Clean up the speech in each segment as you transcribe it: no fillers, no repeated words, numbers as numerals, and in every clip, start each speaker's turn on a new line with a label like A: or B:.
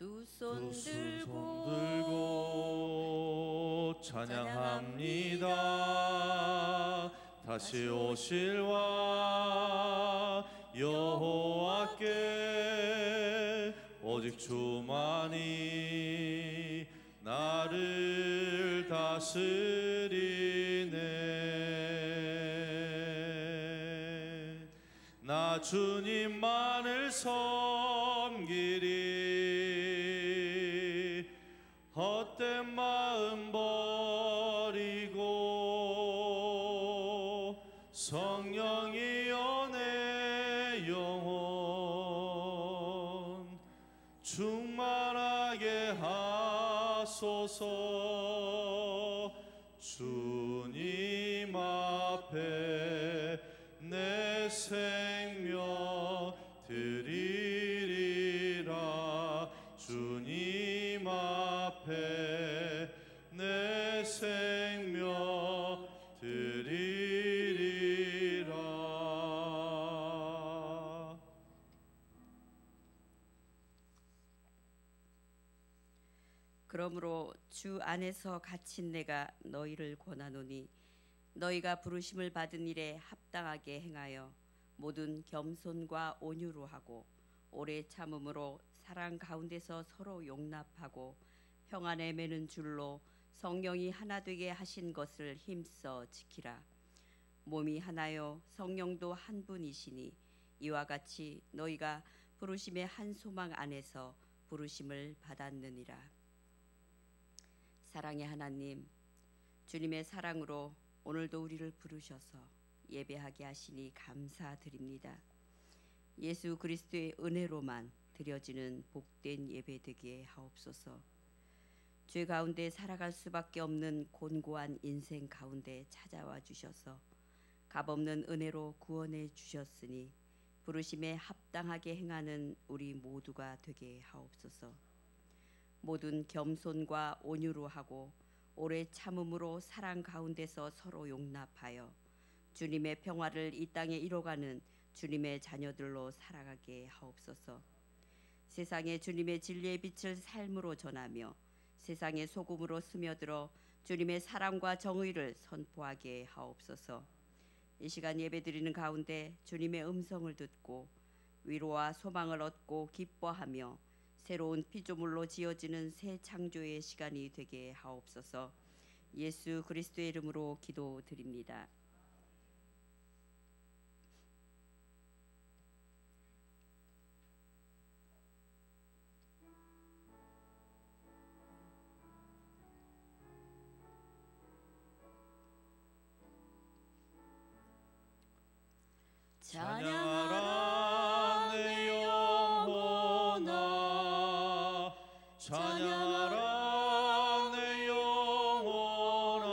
A: 두 손
B: 두
A: 들고
B: 들고 찬양합니다. 다시 오실 왕 여호와께 오직 주만이 나를 다스리네. 나 주님만을 섬기리. 헛된 마음 버리고 성령이여 내 영혼 충만하게 하소서. 주님 앞에 내 생명 드리리라. 주님 앞에 내 생명 드리리라.
A: 그러므로 주 안에서 갇힌 내가 너희를 권하노니 너희가 부르심을 받은 일에 합당하게 행하여 모든 겸손과 온유로 하고 오래 참음으로 사랑 가운데서 서로 용납하고 평안에 매는 줄로 성령이 하나 되게 하신 것을 힘써 지키라. 몸이 하나요 성령도 한 분이시니 이와 같이 너희가 부르심의 한 소망 안에서 부르심을 받았느니라. 사랑의 하나님, 주님의 사랑으로 오늘도 우리를 부르셔서 예배하게 하시니 감사드립니다. 예수 그리스도의 은혜로만 드려지는 복된 예배 되게 하옵소서. 죄 가운데 살아갈 수밖에 없는 곤고한 인생 가운데 찾아와 주셔서 값없는 은혜로 구원해 주셨으니 부르심에 합당하게 행하는 우리 모두가 되게 하옵소서. 모든 겸손과 온유로 하고 오래 참음으로 사랑 가운데서 서로 용납하여 주님의 평화를 이 땅에 이뤄가는 주님의 자녀들로 살아가게 하옵소서. 세상에 주님의 진리의 빛을 삶으로 전하며 세상의 소금으로 스며들어 주님의 사랑과 정의를 선포하게 하옵소서. 이 시간 예배드리는 가운데 주님의 음성을 듣고 위로와 소망을 얻고 기뻐하며 새로운 피조물로 지어지는 새 창조의 시간이 되게 하옵소서. 예수 그리스도의 이름으로 기도드립니다.
B: 찬양하라 내 영혼아. 찬양하라 내 영혼아.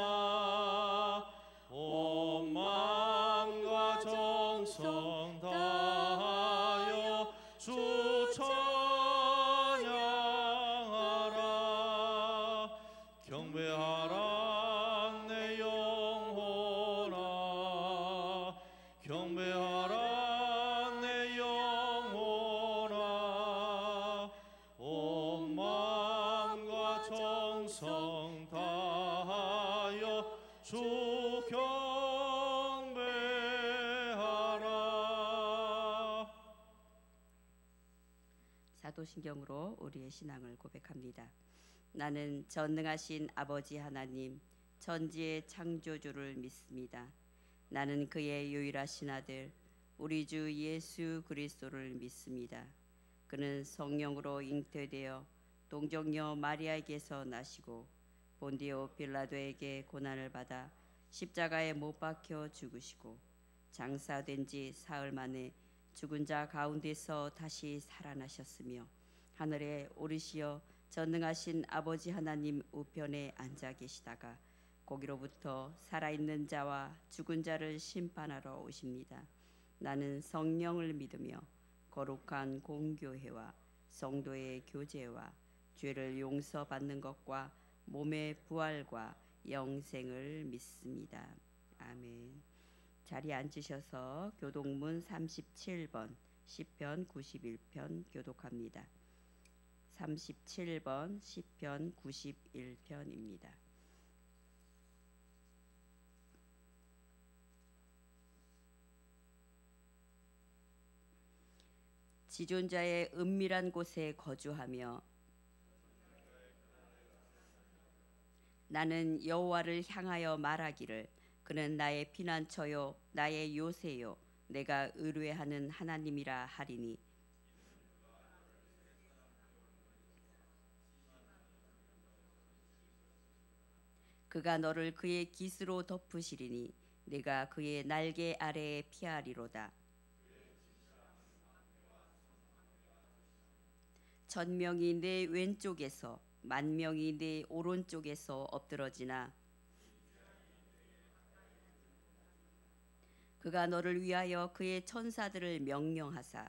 B: 온 마음과 정성 다하여 주 찬양하라. 경배하라 내 영혼아. 경배하라 내 영혼아. 온 마음과 정성 다하여 주 경배하라.
A: 사도신경으로 우리의 신앙을 고백합니다. 나는 전능하신 아버지 하나님 천지의 창조주를 믿습니다. 나는 그의 유일하신 아들 우리 주 예수 그리스도를 믿습니다. 그는 성령으로 잉태되어 동정녀 마리아에게서 나시고 본디오 빌라도에게 고난을 받아 십자가에 못 박혀 죽으시고 장사된 지 사흘 만에 죽은 자 가운데서 다시 살아나셨으며 하늘에 오르시어 전능하신 아버지 하나님 우편에 앉아 계시다가 거기로부터 살아있는 자와 죽은 자를 심판하러 오십니다. 나는 성령을 믿으며 거룩한 공교회와 성도의 교제와 죄를 용서받는 것과 몸의 부활과 영생을 믿습니다. 아멘. 자리에 앉으셔서 교독문 37번 시편 91편 교독합니다. 37번 시편 91편입니다. 지존자의 은밀한 곳에 거주하며 나는 여호와를 향하여 말하기를 그는 나의 피난처요 나의 요새요 내가 의뢰하는 하나님이라 하리니 그가 너를 그의 깃으로 덮으시리니 내가 그의 날개 아래에 피하리로다. 천명이 내 왼쪽에서 만명이 내 오른쪽에서 엎드러지나 그가 너를 위하여 그의 천사들을 명령하사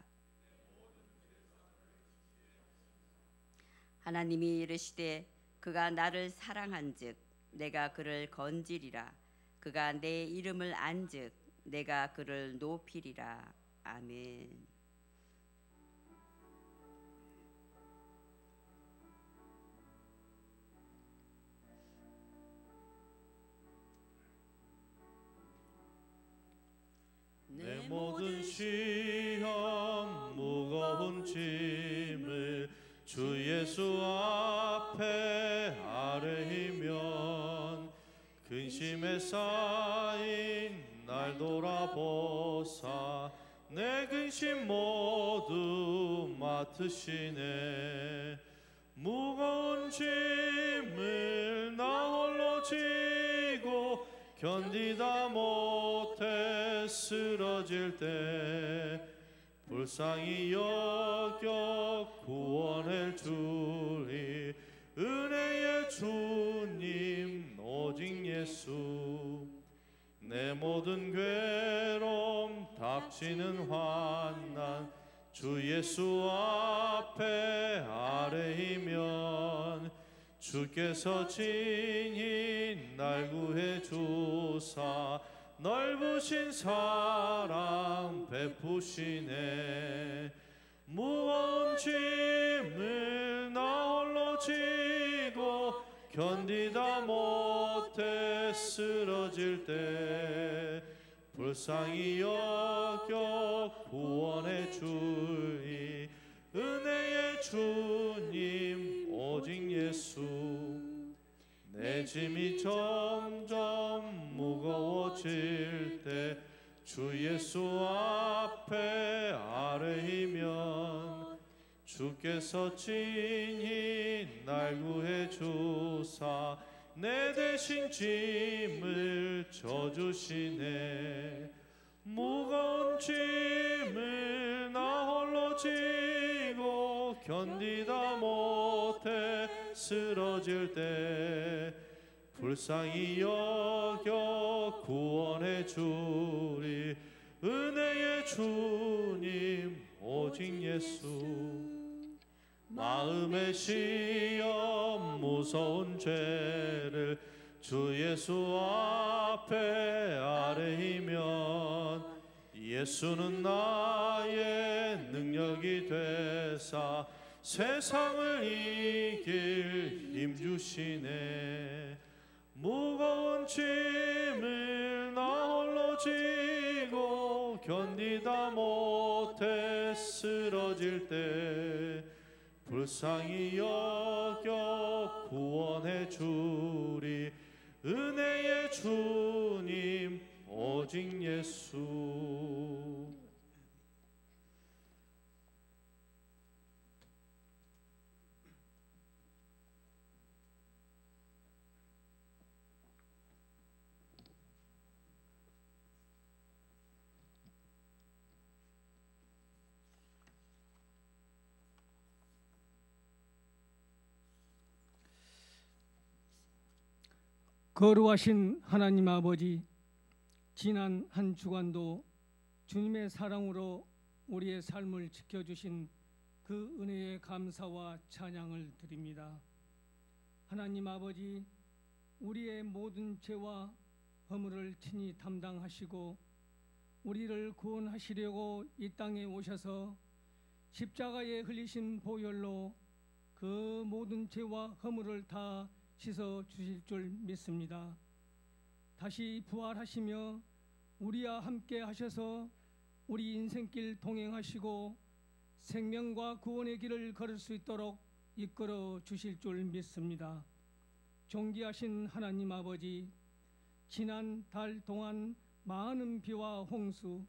A: 하나님이 이르시되 그가 나를 사랑한즉 내가 그를 건지리라. 그가 내 이름을 안즉 내가 그를 높이리라. 아멘.
B: 내 모든 시험 무거운 짐을 주 예수 앞에 아뢰이면 근심에 쌓인 날 돌아보사 내 근심 모두 맡으시네. 무거운 짐을 나 홀로 지고 견디다 못해 쓰러질 때 불쌍히 여겨 구원해 주리. 은혜의 주님 오직 예수. 내 모든 괴로움 닥치는 환난 주 예수 앞에 아뢰이면 주께서 친히 날 구해 주사 넓으신 사랑 베푸시네. 무거운 짐을 나 홀로 지고 견디다 못해 쓰러질 때 불쌍히 여겨 구원해 주리. 은혜의 주님 오직 예수. 내 짐이 점점 무거워질 때 주 예수 앞에 아뢰이면 주께서 친히 날 구해 주사 내 대신 짐을 져주시네. 무거운 짐을 나 홀로 지고 견디다 못해 쓰러질 때 불쌍히 여겨 구원해 주리. 은혜의 주님 오직 예수. 마음의 시험 무서운 죄를 주 예수 앞에 아뢰이면 예수는 나의 능력이 되사 세상을 이길 힘 주시네. 무거운 짐을 나 홀로 지고 견디다 못해 쓰러질 때 불쌍히 여겨 구원해 주리. 은혜의 주님 오직 예수.
C: 거룩하신 하나님 아버지, 지난 한 주간도 주님의 사랑으로 우리의 삶을 지켜주신 그 은혜에 감사와 찬양을 드립니다. 하나님 아버지, 우리의 모든 죄와 허물을 친히 담당하시고 우리를 구원하시려고 이 땅에 오셔서 십자가에 흘리신 보혈로 그 모든 죄와 허물을 다 씻어 주실 줄 믿습니다. 다시 부활하시며 우리와 함께 하셔서 우리 인생길 동행하시고 생명과 구원의 길을 걸을 수 있도록 이끌어 주실 줄 믿습니다. 존귀하신 하나님 아버지, 지난 달 동안 많은 비와 홍수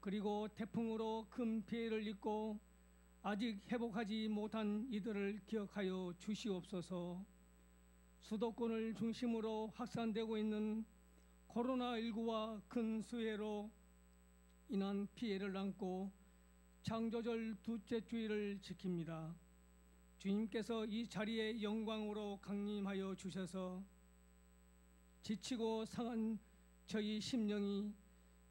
C: 그리고 태풍으로 큰 피해를 입고 아직 회복하지 못한 이들을 기억하여 주시옵소서. 수도권을 중심으로 확산되고 있는 코로나19와 큰 수해로 인한 피해를 안고 창조절 둘째 주일을 지킵니다. 주님께서 이 자리에 영광으로 강림하여 주셔서 지치고 상한 저희 심령이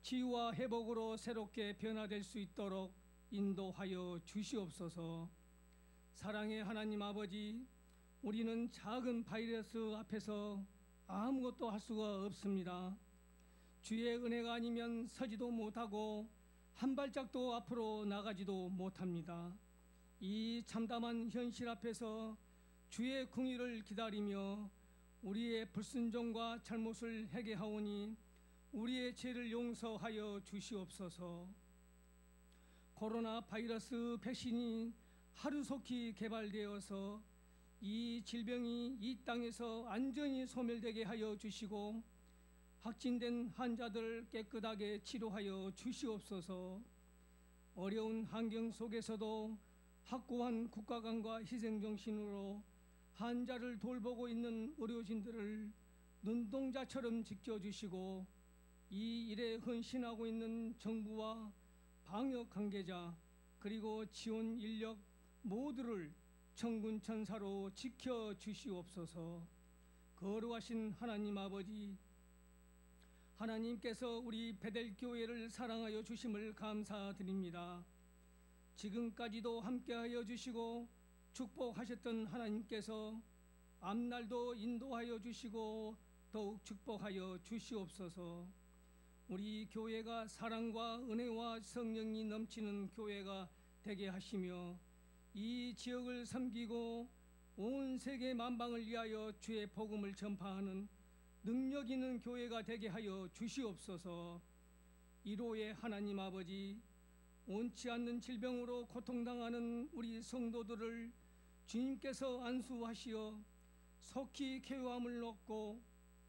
C: 치유와 회복으로 새롭게 변화될 수 있도록 인도하여 주시옵소서. 사랑의 하나님 아버지, 우리는 작은 바이러스 앞에서 아무것도 할 수가 없습니다. 주의 은혜가 아니면 서지도 못하고 한 발짝도 앞으로 나가지도 못합니다. 이 참담한 현실 앞에서 주의 긍휼을 기다리며 우리의 불순종과 잘못을 회개하오니 우리의 죄를 용서하여 주시옵소서. 코로나 바이러스 백신이 하루속히 개발되어서 이 질병이 이 땅에서 완전히 소멸되게 하여 주시고 확진된 환자들을 깨끗하게 치료하여 주시옵소서. 어려운 환경 속에서도 확고한 국가관과 희생정신으로 환자를 돌보고 있는 의료진들을 눈동자처럼 지켜주시고 이 일에 헌신하고 있는 정부와 방역 관계자 그리고 지원 인력 모두를 천군 천사로 지켜주시옵소서. 거룩하신 하나님 아버지, 하나님께서 우리 베델교회를 사랑하여 주심을 감사드립니다. 지금까지도 함께하여 주시고 축복하셨던 하나님께서 앞날도 인도하여 주시고 더욱 축복하여 주시옵소서. 우리 교회가 사랑과 은혜와 성령이 넘치는 교회가 되게 하시며 이 지역을 섬기고 온 세계 만방을 위하여 주의 복음을 전파하는 능력 있는 교회가 되게 하여 주시옵소서. 1호의 하나님 아버지, 원치 않는 질병으로 고통당하는 우리 성도들을 주님께서 안수하시어 속히 쾌유함을 얻고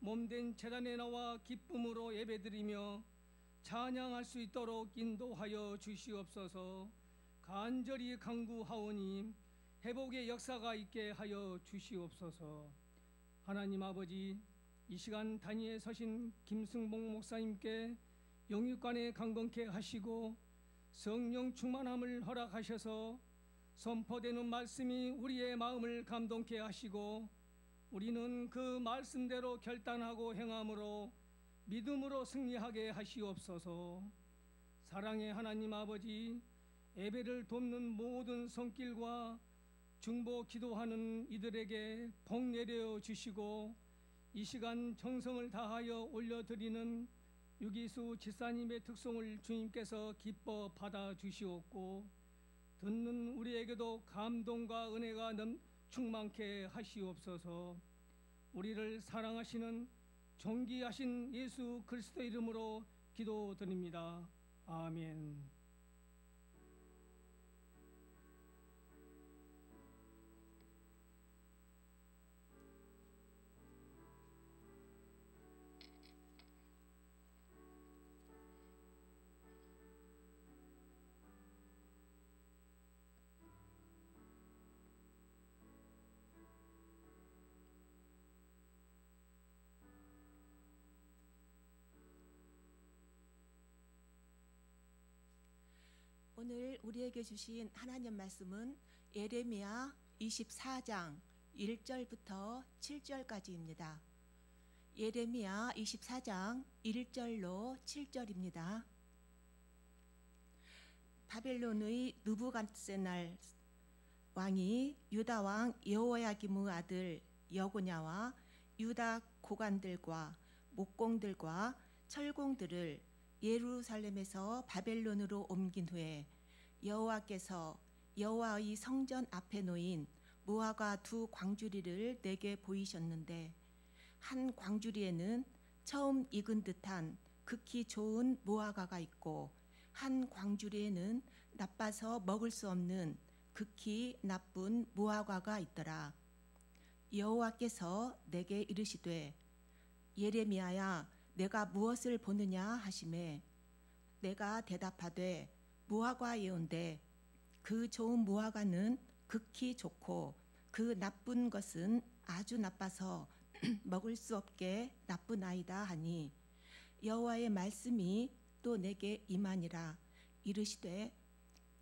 C: 몸된 제단에 나와 기쁨으로 예배드리며 찬양할 수 있도록 인도하여 주시옵소서. 간절히 간구하오니 회복의 역사가 있게 하여 주시옵소서. 하나님 아버지, 이 시간 단위에 서신 김승봉 목사님께 영육간에 강건케 하시고 성령 충만함을 허락하셔서 선포되는 말씀이 우리의 마음을 감동케 하시고 우리는 그 말씀대로 결단하고 행함으로 믿음으로 승리하게 하시옵소서. 사랑의 하나님 아버지, 예배를 돕는 모든 손길과 중보 기도하는 이들에게 복 내려 주시고 이 시간 정성을 다하여 올려드리는 유기수 지사님의 특송을 주님께서 기뻐 받아 주시옵고 듣는 우리에게도 감동과 은혜가 충만케 하시옵소서. 우리를 사랑하시는 존귀하신 예수 그리스도 이름으로 기도드립니다. 아멘.
D: 오늘 우리에게 주신 하나님 말씀은 예레미야 24장 1절부터 7절까지입니다. 예레미야 24장 1절로 7절입니다. 바벨론의 느부갓네살 왕이 유다 왕 여호야김의 아들 여고냐와 유다 고관들과 목공들과 철공들을 예루살렘에서 바벨론으로 옮긴 후에 여호와께서 여호와의 성전 앞에 놓인 무화과 두 광주리를 내게 보이셨는데 한 광주리에는 처음 익은 듯한 극히 좋은 무화과가 있고 한 광주리에는 나빠서 먹을 수 없는 극히 나쁜 무화과가 있더라. 여호와께서 내게 이르시되 예레미야야 내가 무엇을 보느냐 하시매 내가 대답하되 무화과 예언대 그 좋은 무화과는 극히 좋고 그 나쁜 것은 아주 나빠서 먹을 수 없게 나쁘나이다 하니 여호와의 말씀이 또 내게 임하니라. 이르시되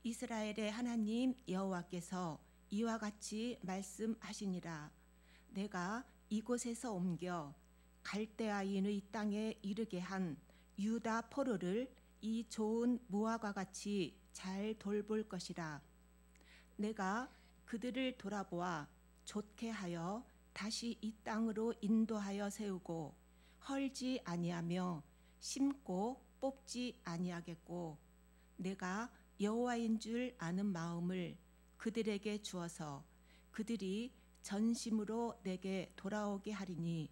D: 이스라엘의 하나님 여호와께서 이와 같이 말씀하시니라. 내가 이곳에서 옮겨 갈대아인의 땅에 이르게 한 유다 포로를 이 좋은 무화과 같이 잘 돌볼 것이라. 내가 그들을 돌아보아 좋게 하여 다시 이 땅으로 인도하여 세우고 헐지 아니하며 심고 뽑지 아니하겠고 내가 여호와인 줄 아는 마음을 그들에게 주어서 그들이 전심으로 내게 돌아오게 하리니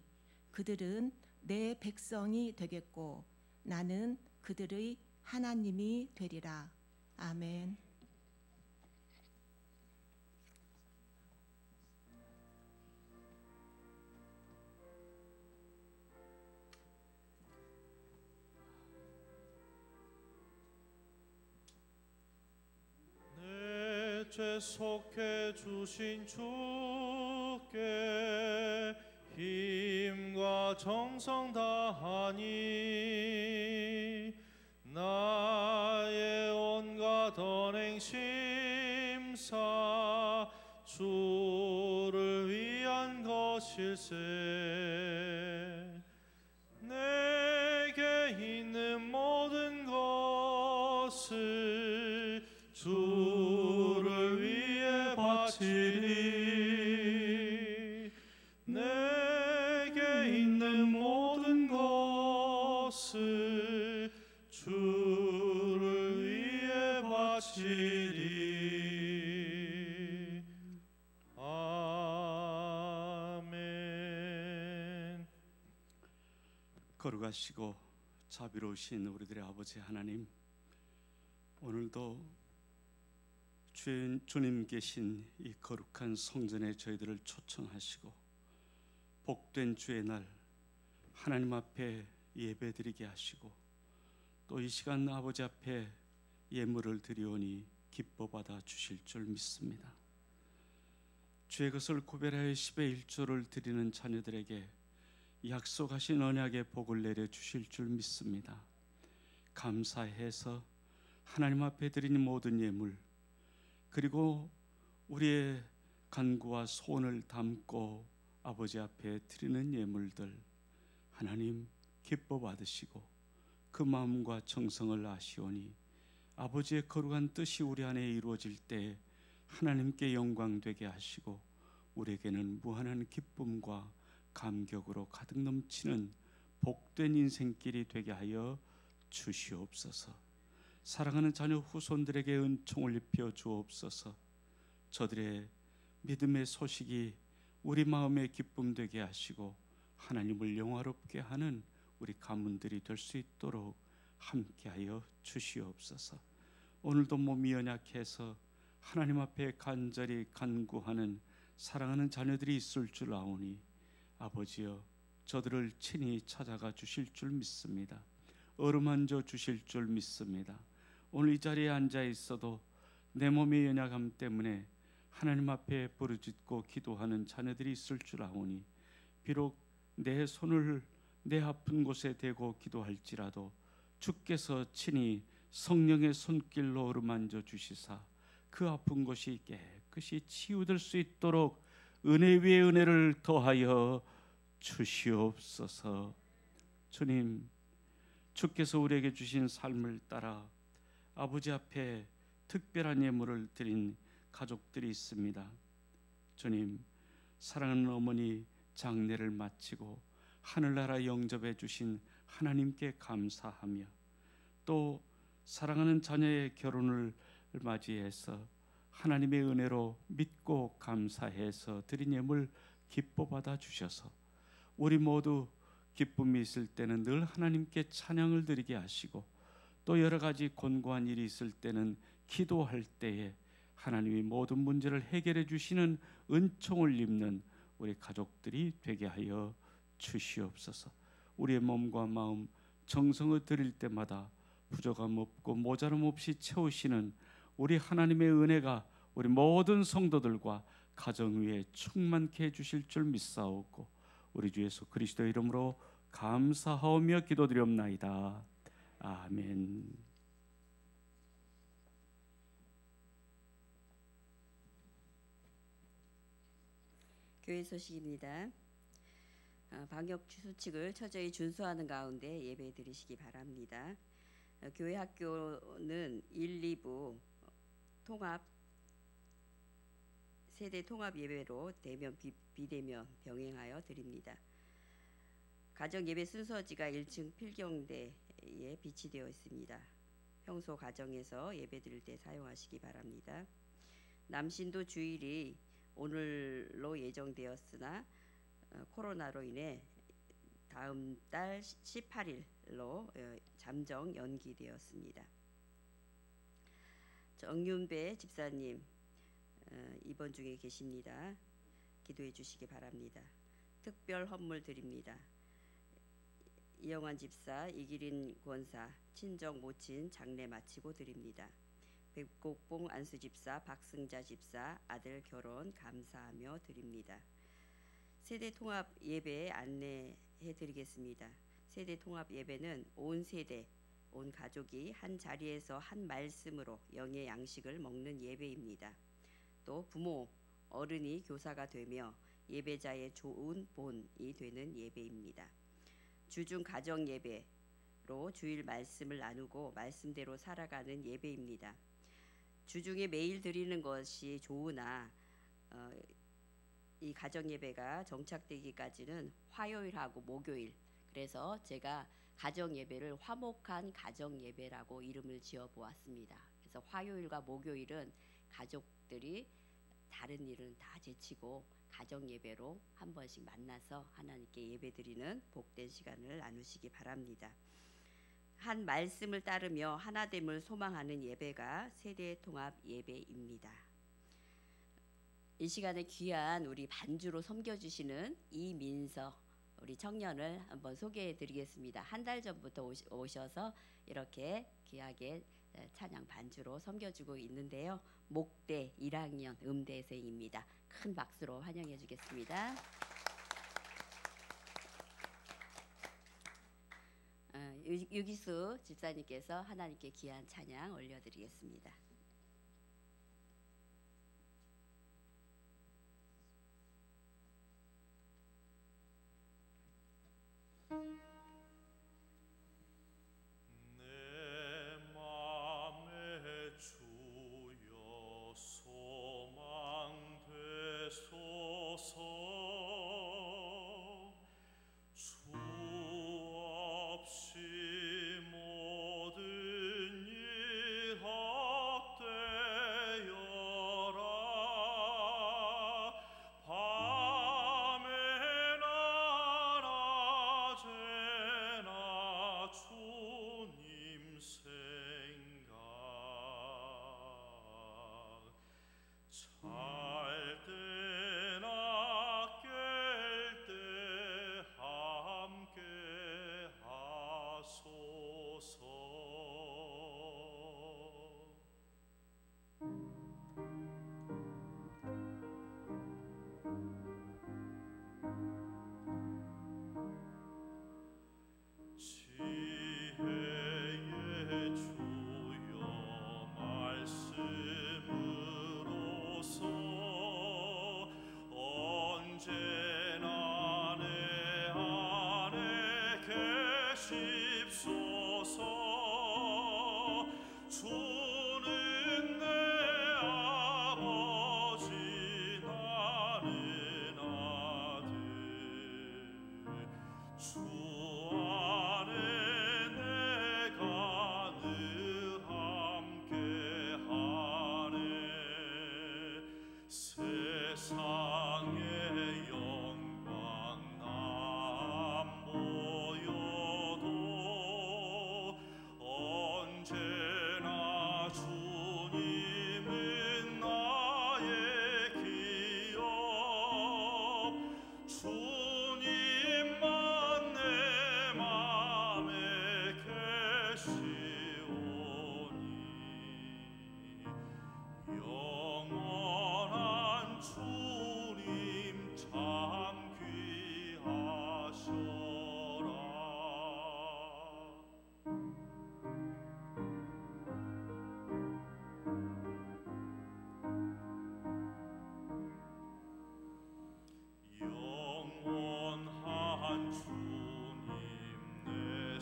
D: 그들은 내 백성이 되겠고 나는 그들의 하나님이 되리라. 아멘.
B: 죄 속해 주신 주께 힘과 정성 다하니 나의 온갖 언행 심사 주를 위한 것일세. 내게 있는 모든 것을 주를 위해 바치리. 내게 있는 모든 것을 주를 위해 바치리. 아멘.
E: 거룩하시고 자비로우신 우리들의 아버지 하나님, 오늘도 주님 계신 이 거룩한 성전에 저희들을 초청하시고 복된 주의 날 하나님 앞에 예배드리게 하시고 또 이 시간 아버지 앞에 예물을 드리오니 기뻐 받아 주실 줄 믿습니다. 주의 것을 구별하여 10의 1조를 드리는 자녀들에게 약속하신 언약의 복을 내려 주실 줄 믿습니다. 감사해서 하나님 앞에 드리는 모든 예물 그리고 우리의 간구와 소원을 담고 아버지 앞에 드리는 예물들 하나님 기뻐 받으시고 그 마음과 정성을 아시오니 아버지의 거룩한 뜻이 우리 안에 이루어질 때 하나님께 영광 되게 하시고 우리에게는 무한한 기쁨과 감격으로 가득 넘치는 복된 인생길이 되게 하여 주시옵소서. 사랑하는 자녀 후손들에게 은총을 입혀 주옵소서. 저들의 믿음의 소식이 우리 마음에 기쁨 되게 하시고 하나님을 영화롭게 하는 우리 가문들이 될 수 있도록 함께하여 주시옵소서. 오늘도 몸이 연약해서 하나님 앞에 간절히 간구하는 사랑하는 자녀들이 있을 줄 아오니 아버지여 저들을 친히 찾아가 주실 줄 믿습니다. 어루만져 주실 줄 믿습니다. 오늘 이 자리에 앉아 있어도 내 몸의 연약함 때문에 하나님 앞에 부르짖고 기도하는 자녀들이 있을 줄 아오니 비록 내 손을 내 아픈 곳에 대고 기도할지라도 주께서 친히 성령의 손길로 어루만져 주시사 그 아픈 곳이 깨끗이 치유될 수 있도록 은혜 위에 은혜를 더하여 주시옵소서. 주님, 주께서 우리에게 주신 삶을 따라 아버지 앞에 특별한 예물을 드린 가족들이 있습니다. 주님, 사랑하는 어머니 장례를 마치고 하늘나라 영접해 주신 하나님께 감사하며 또 사랑하는 자녀의 결혼을 맞이해서 하나님의 은혜로 믿고 감사해서 드린 예물 기뻐 받아 주셔서 우리 모두 기쁨이 있을 때는 늘 하나님께 찬양을 드리게 하시고 또 여러 가지 곤고한 일이 있을 때는 기도할 때에 하나님이 모든 문제를 해결해 주시는 은총을 입는 우리 가족들이 되게 하여 주시옵소서. 우리의 몸과 마음 정성을 드릴 때마다 부족함 없고 모자람 없이 채우시는 우리 하나님의 은혜가 우리 모든 성도들과 가정 위에 충만케 해주실 줄 믿사오고 우리 주 예수 그리스도 이름으로 감사하오며 기도드리옵나이다. 아멘.
A: 교회 소식입니다. 방역 수칙을 철저히 준수하는 가운데 예배 드리시기 바랍니다. 교회 학교는 1, 2부 통합 세대 통합 예배로 대면 비대면 병행하여 드립니다. 가정 예배 순서지가 1층 필경대에 비치되어 있습니다. 평소 가정에서 예배 드릴 때 사용하시기 바랍니다. 남신도 주일이 오늘로 예정되었으나 코로나로 인해 다음 달 18일로 잠정 연기되었습니다. 정윤배 집사님 입원 중에 계십니다. 기도해 주시기 바랍니다. 특별 헌물 드립니다. 이영환 집사, 이기린 권사, 친정 모친 장례 마치고 드립니다. 백곡봉 안수 집사, 박승자 집사 아들 결혼 감사하며 드립니다. 세대 통합 예배 안내해 드리겠습니다. 세대 통합 예배는 온 세대, 온 가족이 한 자리에서 한 말씀으로 영의 양식을 먹는 예배입니다. 또 부모, 어른이 교사가 되며 예배자의 좋은 본이 되는 예배입니다. 주중 가정 예배로 주일 말씀을 나누고 말씀대로 살아가는 예배입니다. 주중에 매일 드리는 것이 좋으나 이 가정 예배가 정착되기까지는 화요일하고 목요일, 그래서 제가 가정 예배를 화목한 가정 예배라고 이름을 지어 보았습니다. 그래서 화요일과 목요일은 가족들이 다른 일은 다 제치고 가정 예배로 한 번씩 만나서 하나님께 예배드리는 복된 시간을 나누시기 바랍니다. 한 말씀을 따르며 하나됨을 소망하는 예배가 세대 통합 예배입니다. 이 시간에 귀한 우리 반주로 섬겨주시는 이민서 우리 청년을 한번 소개해 드리겠습니다. 한 달 전부터 오셔서 이렇게 귀하게 찬양 반주로 섬겨주고 있는데요. 목대 1학년 음대생입니다. 큰 박수로 환영해 주겠습니다. 유기수 집사님께서 하나님께 귀한 찬양 올려드리겠습니다.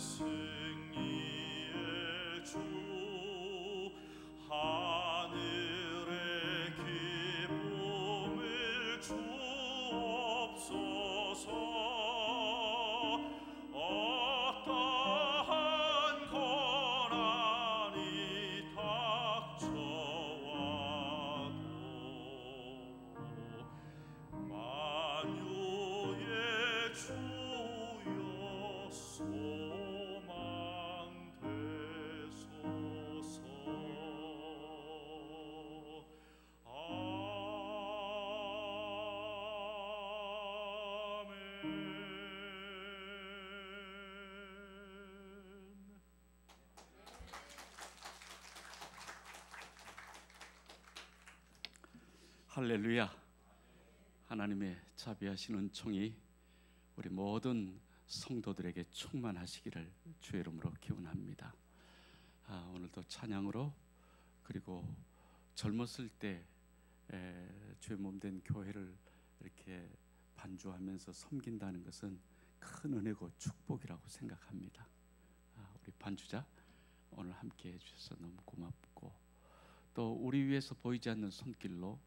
B: 승리의 주 하늘의 기쁨을 주옵소서. 어떠한 고난이 닥쳐와도 만유의 주여 소망되소서. 아멘.
E: 할렐루야. 하나님의 자비하신 은총이 우리 모든 성도들에게 충만하시기를 주의 이름으로 기원합니다. 오늘도 찬양으로 그리고 젊었을 때 주의 몸된 교회를 이렇게 반주하면서 섬긴다는 것은 큰 은혜고 축복이라고 생각합니다. 우리 반주자 오늘 함께 해주셔서 너무 고맙고, 또 우리 위해서 보이지 않는 손길로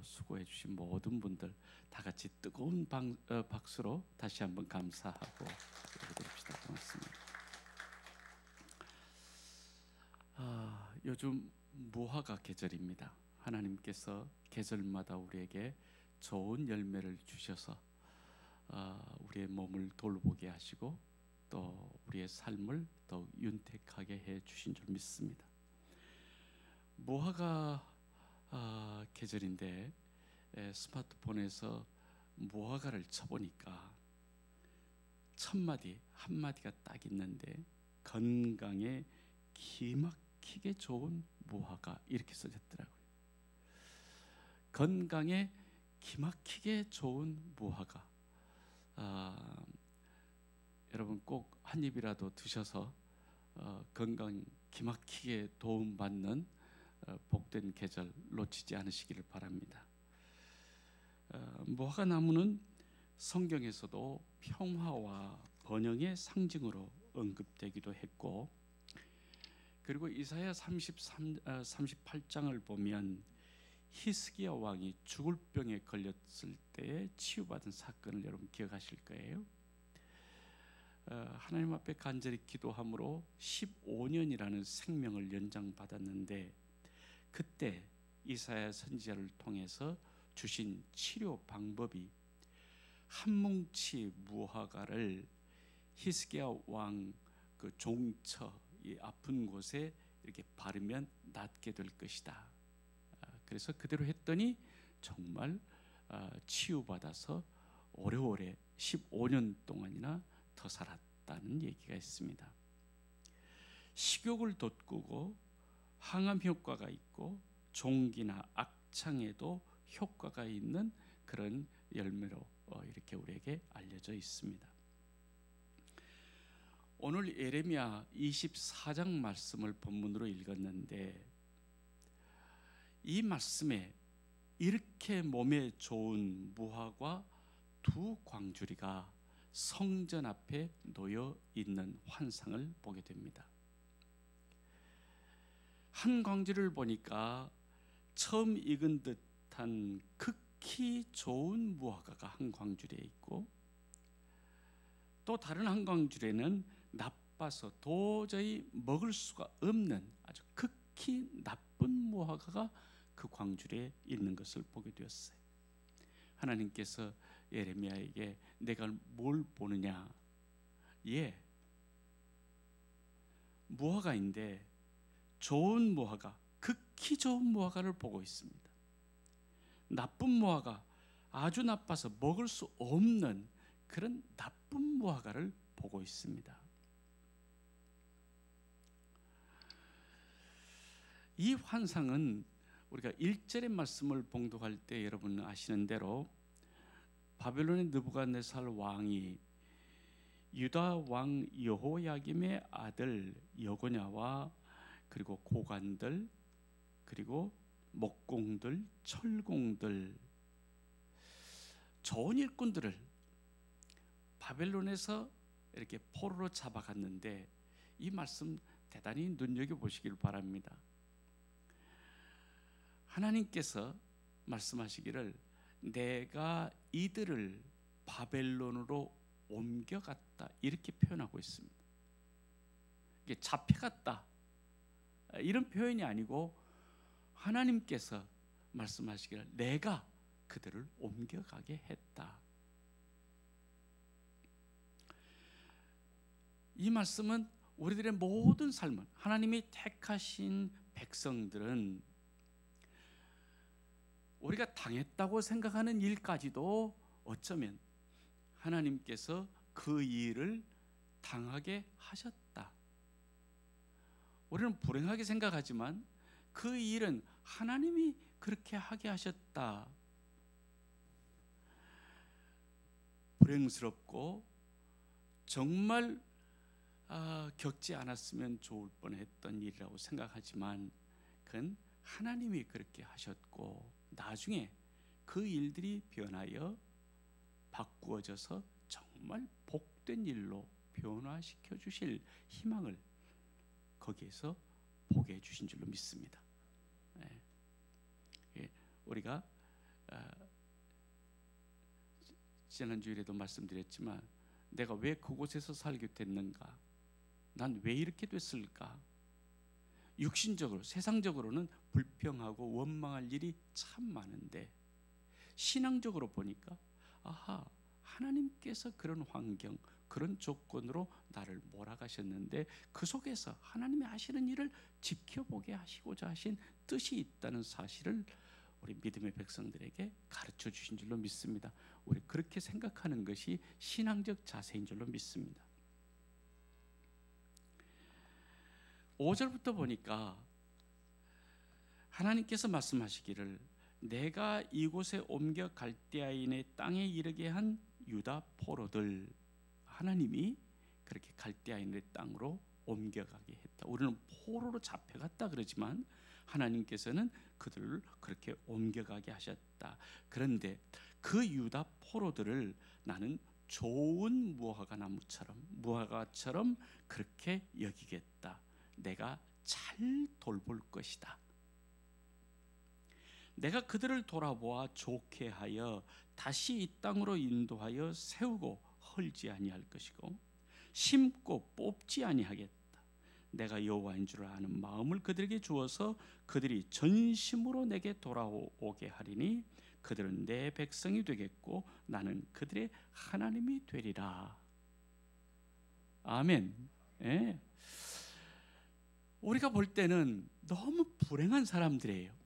E: 수고해 주신 모든 분들 다 같이 뜨거운 박수로 다시 한번 감사하고 기도드립시다. 고맙습니다. 요즘 무화과 계절입니다. 하나님께서 계절마다 우리에게 좋은 열매를 주셔서 우리의 몸을 돌보게 하시고 또 우리의 삶을 더욱 윤택하게 해 주신 줄 믿습니다. 무화과 계절인데 스마트폰에서 무화과를 쳐보니까 첫 마디 한마디가 딱 있는데 건강에 기막히게 좋은 무화과 이렇게 써졌더라고요. 건강에 기막히게 좋은 무화과. 여러분 꼭 한 입이라도 드셔서 건강 기막히게 도움받는 복된 계절 놓치지 않으시기를 바랍니다. 무화과 나무는 성경에서도 평화와 번영의 상징으로 언급되기도 했고, 그리고 이사야 38장을 보면 히스기야 왕이 죽을 병에 걸렸을 때 치유받은 사건을 여러분 기억하실 거예요. 하나님 앞에 간절히 기도함으로 15년이라는 생명을 연장받았는데, 그때 이사야 선지자를 통해서 주신 치료 방법이 한 뭉치 무화과를 히스기야 왕 그 종처, 이 아픈 곳에 이렇게 바르면 낫게 될 것이다. 그래서 그대로 했더니 정말 치유받아서 오래오래 15년 동안이나 더 살았다는 얘기가 있습니다. 식욕을 돋구고 항암 효과가 있고 종기나 악창에도 효과가 있는 그런 열매로 이렇게 우리에게 알려져 있습니다. 오늘 예레미야 24장 말씀을 본문으로 읽었는데, 이 말씀에 이렇게 몸에 좋은 무화과 두 광주리가 성전 앞에 놓여 있는 환상을 보게 됩니다. 한 광주리를 보니까 처음 익은 듯한 극히 좋은 무화과가 한 광주리에 있고, 또 다른 한 광주리에는 나빠서 도저히 먹을 수가 없는 아주 극히 나쁜 무화과가 그 광주리에 있는 것을 보게 되었어요. 하나님께서 예레미야에게 내가 뭘 보느냐? 무화과인데 좋은 무화과, 극히 좋은 무화과를 보고 있습니다. 나쁜 무화과, 아주 나빠서 먹을 수 없는 그런 나쁜 무화과를 보고 있습니다. 이 환상은 우리가 1절의 말씀을 봉독할 때 여러분 아시는 대로 바벨론의 느부갓네살 왕이 유다 왕 여호야김의 아들 여고냐와 그리고 고관들, 그리고 목공들, 철공들, 좋은 일꾼들을 바벨론에서 이렇게 포로로 잡아갔는데 이 말씀 대단히 눈여겨보시길 바랍니다. 하나님께서 말씀하시기를 내가 이들을 바벨론으로 옮겨갔다 이렇게 표현하고 있습니다. 이게 잡혀갔다 이런 표현이 아니고 하나님께서 말씀하시기를 내가 그들을 옮겨가게 했다. 이 말씀은 우리들의 모든 삶은 하나님이 택하신 백성들은 우리가 당했다고 생각하는 일까지도 어쩌면 하나님께서 그 일을 당하게 하셨다. 우리는 불행하게 생각하지만 그 일은 하나님이 그렇게 하게 하셨다. 불행스럽고 정말 겪지 않았으면 좋을 뻔했던 일이라고 생각하지만 그건 하나님이 그렇게 하셨고 나중에 그 일들이 변하여 바꾸어져서 정말 복된 일로 변화시켜 주실 희망을 거기에서 보게 해 주신 줄로 믿습니다. 우리가 지난주일에도 말씀드렸지만 내가 왜 그곳에서 살게 됐는가? 난 왜 이렇게 됐을까? 육신적으로 세상적으로는 불평하고 원망할 일이 참 많은데 신앙적으로 보니까 아하, 하나님께서 그런 환경, 그런 조건으로 나를 몰아가셨는데 그 속에서 하나님이 하시는 일을 지켜보게 하시고자 하신 뜻이 있다는 사실을 우리 믿음의 백성들에게 가르쳐 주신 줄로 믿습니다. 우리 그렇게 생각하는 것이 신앙적 자세인 줄로 믿습니다. 5절부터 보니까 하나님께서 말씀하시기를 내가 이곳에 옮겨 갈대아인의 땅에 이르게 한 유다 포로들, 하나님이 그렇게 갈대아인의 땅으로 옮겨가게 했다. 우리는 포로로 잡혀갔다 그러지만 하나님께서는 그들을 그렇게 옮겨가게 하셨다. 그런데 그 유다 포로들을 나는 좋은 무화과처럼 그렇게 여기겠다. 내가 잘 돌볼 것이다. 내가 그들을 돌아보아 좋게 하여 다시 이 땅으로 인도하여 세우고 헐지 아니할 것이고 심고 뽑지 아니하겠다. 내가 여호와인 줄 아는 마음을 그들에게 주어서 그들이 전심으로 내게 돌아오게 하리니 그들은 내 백성이 되겠고 나는 그들의 하나님이 되리라. 아멘. 예. 우리가 볼 때는 너무 불행한 사람들이에요.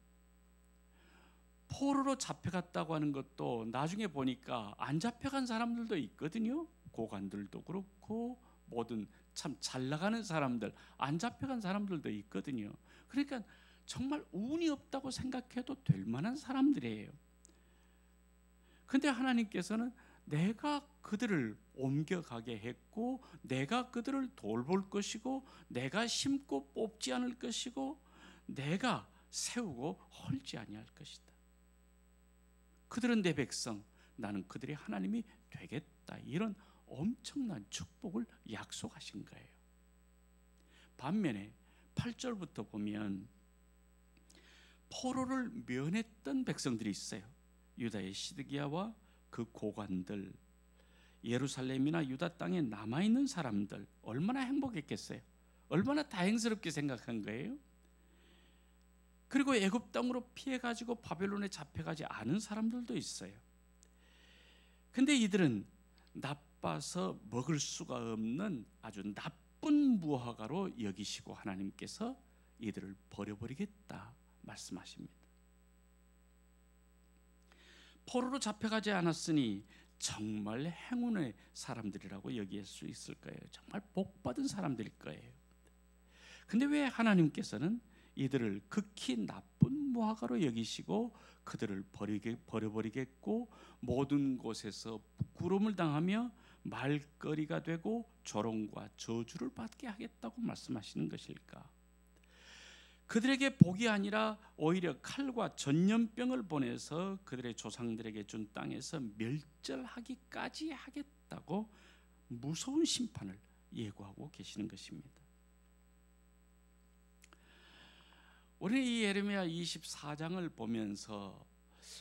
E: 포로로 잡혀갔다고 하는 것도 나중에 보니까 안 잡혀간 사람들도 있거든요. 고관들도 그렇고 모든 참 잘 나가는 사람들, 안 잡혀간 사람들도 있거든요. 그러니까 정말 운이 없다고 생각해도 될 만한 사람들이에요. 근데 하나님께서는 내가 그들을 옮겨가게 했고 내가 그들을 돌볼 것이고 내가 심고 뽑지 않을 것이고 내가 세우고 헐지 아니할 것이다. 그들은 내 백성, 나는 그들의 하나님이 되겠다. 이런 엄청난 축복을 약속하신 거예요. 반면에 8절부터 보면 포로를 면했던 백성들이 있어요. 유다의 시드기야와 그 고관들, 예루살렘이나 유다 땅에 남아있는 사람들 얼마나 행복했겠어요. 얼마나 다행스럽게 생각한 거예요. 그리고 애굽 땅으로 피해가지고 바벨론에 잡혀가지 않은 사람들도 있어요. 근데 이들은 나빠서 먹을 수가 없는 아주 나쁜 무화과로 여기시고 하나님께서 이들을 버려버리겠다 말씀하십니다. 포로로 잡혀가지 않았으니 정말 행운의 사람들이라고 여길 수 있을 거예요. 정말 복받은 사람들일 거예요. 근데 왜 하나님께서는 이들을 극히 나쁜 무화과로 여기시고 그들을 버려버리겠고 모든 곳에서 부끄러움을 당하며 말거리가 되고 조롱과 저주를 받게 하겠다고 말씀하시는 것일까? 그들에게 복이 아니라 오히려 칼과 전염병을 보내서 그들의 조상들에게 준 땅에서 멸절하기까지 하겠다고 무서운 심판을 예고하고 계시는 것입니다. 우리 이 예레미야 24장을 보면서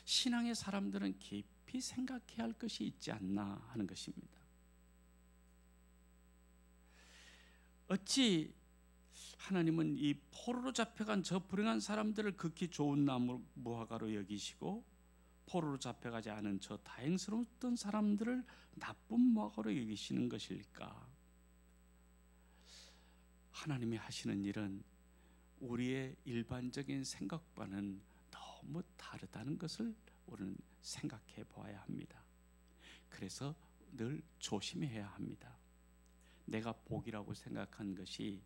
E: 신앙의 사람들은 깊이 생각해야 할 것이 있지 않나 하는 것입니다. 어찌 하나님은 이 포로로 잡혀간 저 불행한 사람들을 극히 좋은 나무 무화과로 여기시고 포로로 잡혀가지 않은 저 다행스러웠던 사람들을 나쁜 무화과로 여기시는 것일까? 하나님이 하시는 일은 우리의 일반적인 생각과는 너무 다르다는 것을 우리는 생각해 보아야 합니다. 그래서 늘 조심해야 합니다. 내가 복이라고 생각한 것이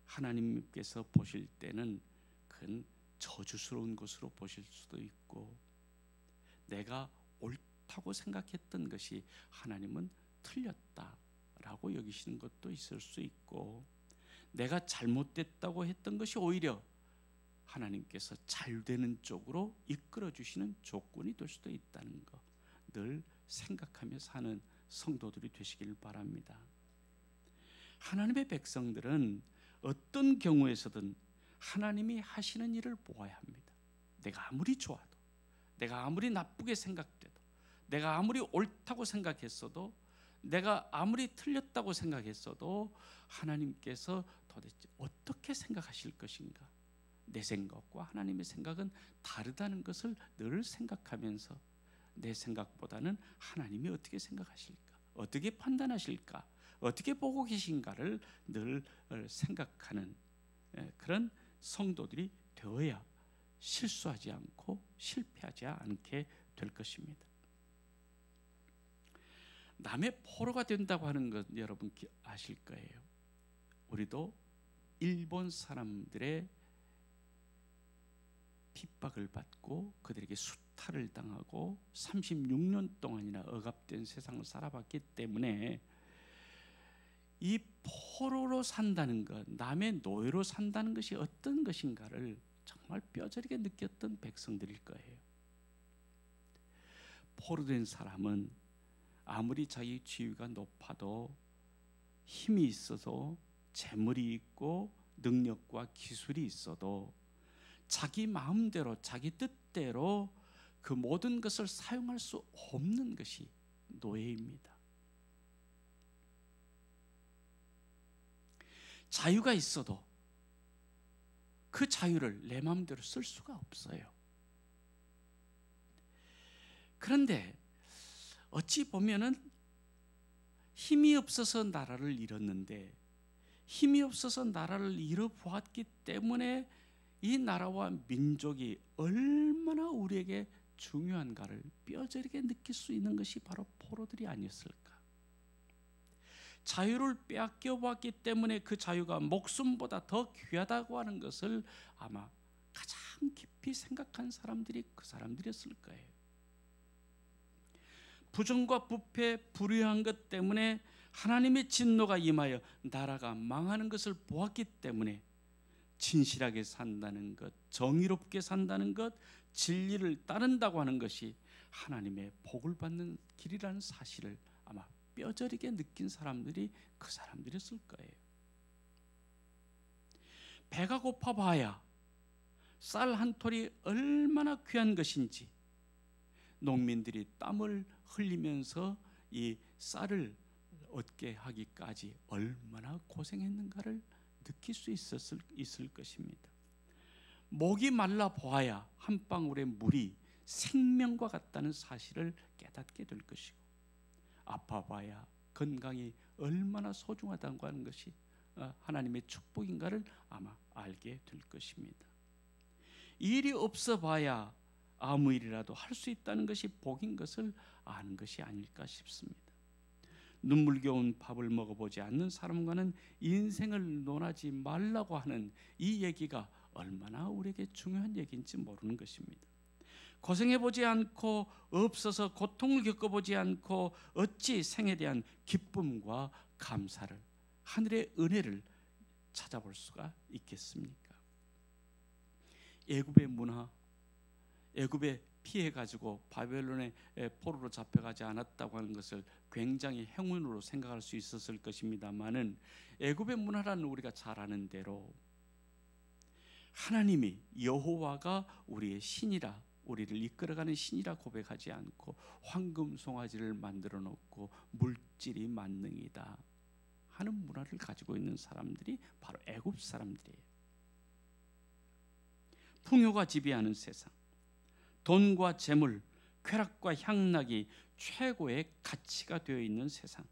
E: 하나님께서 보실 때는 그건 저주스러운 것으로 보실 수도 있고, 내가 옳다고 생각했던 것이 하나님은 틀렸다라고 여기시는 것도 있을 수 있고, 내가 잘못됐다고 했던 것이 오히려 하나님께서 잘 되는 쪽으로 이끌어 주시는 조건이 될 수도 있다는 거 늘 생각하며 사는 성도들이 되시길 바랍니다. 하나님의 백성들은 어떤 경우에서든 하나님이 하시는 일을 보아야 합니다. 내가 아무리 좋아도, 내가 아무리 나쁘게 생각돼도, 내가 아무리 옳다고 생각했어도, 내가 아무리 틀렸다고 생각했어도 하나님께서 도대체 어떻게 생각하실 것인가? 내 생각과 하나님의 생각은 다르다는 것을 늘 생각하면서 내 생각보다는 하나님이 어떻게 생각하실까? 어떻게 판단하실까? 어떻게 보고 계신가를 늘 생각하는 그런 성도들이 되어야 실수하지 않고 실패하지 않게 될 것입니다. 남의 포로가 된다고 하는 것 여러분 아실 거예요. 우리도 일본 사람들의 핍박을 받고 그들에게 수탈을 당하고 36년 동안이나 억압된 세상을 살아봤기 때문에 이 포로로 산다는 것, 남의 노예로 산다는 것이 어떤 것인가를 정말 뼈저리게 느꼈던 백성들일 거예요. 포로된 사람은 아무리 자기 지위가 높아도 힘이 있어도 재물이 있고 능력과 기술이 있어도 자기 마음대로 자기 뜻대로 그 모든 것을 사용할 수 없는 것이 노예입니다. 자유가 있어도 그 자유를 내 마음대로 쓸 수가 없어요. 그런데 어찌 보면은 힘이 없어서 나라를 잃었는데, 힘이 없어서 나라를 잃어보았기 때문에 이 나라와 민족이 얼마나 우리에게 중요한가를 뼈저리게 느낄 수 있는 것이 바로 포로들이 아니었을까? 자유를 빼앗겨 보았기 때문에 그 자유가 목숨보다 더 귀하다고 하는 것을 아마 가장 깊이 생각한 사람들이 그 사람들이었을 거예요. 부정과 부패, 불의한 것 때문에 하나님의 진노가 임하여 나라가 망하는 것을 보았기 때문에 진실하게 산다는 것, 정의롭게 산다는 것, 진리를 따른다고 하는 것이 하나님의 복을 받는 길이라는 사실을 아마 뼈저리게 느낀 사람들이 그 사람들이었을 거예요. 배가 고파 봐야 쌀 한 톨이 얼마나 귀한 것인지, 농민들이 땀을 흘리면서 이 쌀을 얻게 하기까지 얼마나 고생했는가를 느낄 수 있을 것입니다. 목이 말라 보아야 한 방울의 물이 생명과 같다는 사실을 깨닫게 될 것이고, 아파봐야 건강이 얼마나 소중하다고 하는 것이 하나님의 축복인가를 아마 알게 될 것입니다. 일이 없어 봐야 아무 일이라도 할 수 있다는 것이 복인 것을 아는 것이 아닐까 싶습니다. 눈물겨운 밥을 먹어보지 않는 사람과는 인생을 논하지 말라고 하는 이 얘기가 얼마나 우리에게 중요한 얘기인지 모르는 것입니다. 고생해보지 않고 없어서 고통을 겪어보지 않고 어찌 생에 대한 기쁨과 감사를, 하늘의 은혜를 찾아볼 수가 있겠습니까? 애굽의 문화, 애굽의 피해 가지고 바벨론의 포로로 잡혀가지 않았다고 하는 것을 굉장히 행운으로 생각할 수 있었을 것입니다만은, 애굽의 문화라는 우리가 잘 아는 대로 하나님이 여호와가 우리의 신이라, 우리를 이끌어가는 신이라 고백하지 않고 황금 송아지를 만들어 놓고 물질이 만능이다 하는 문화를 가지고 있는 사람들이 바로 애굽 사람들이에요. 풍요가 지배하는 세상, 돈과 재물, 쾌락과 향락이 최고의 가치가 되어 있는 세상,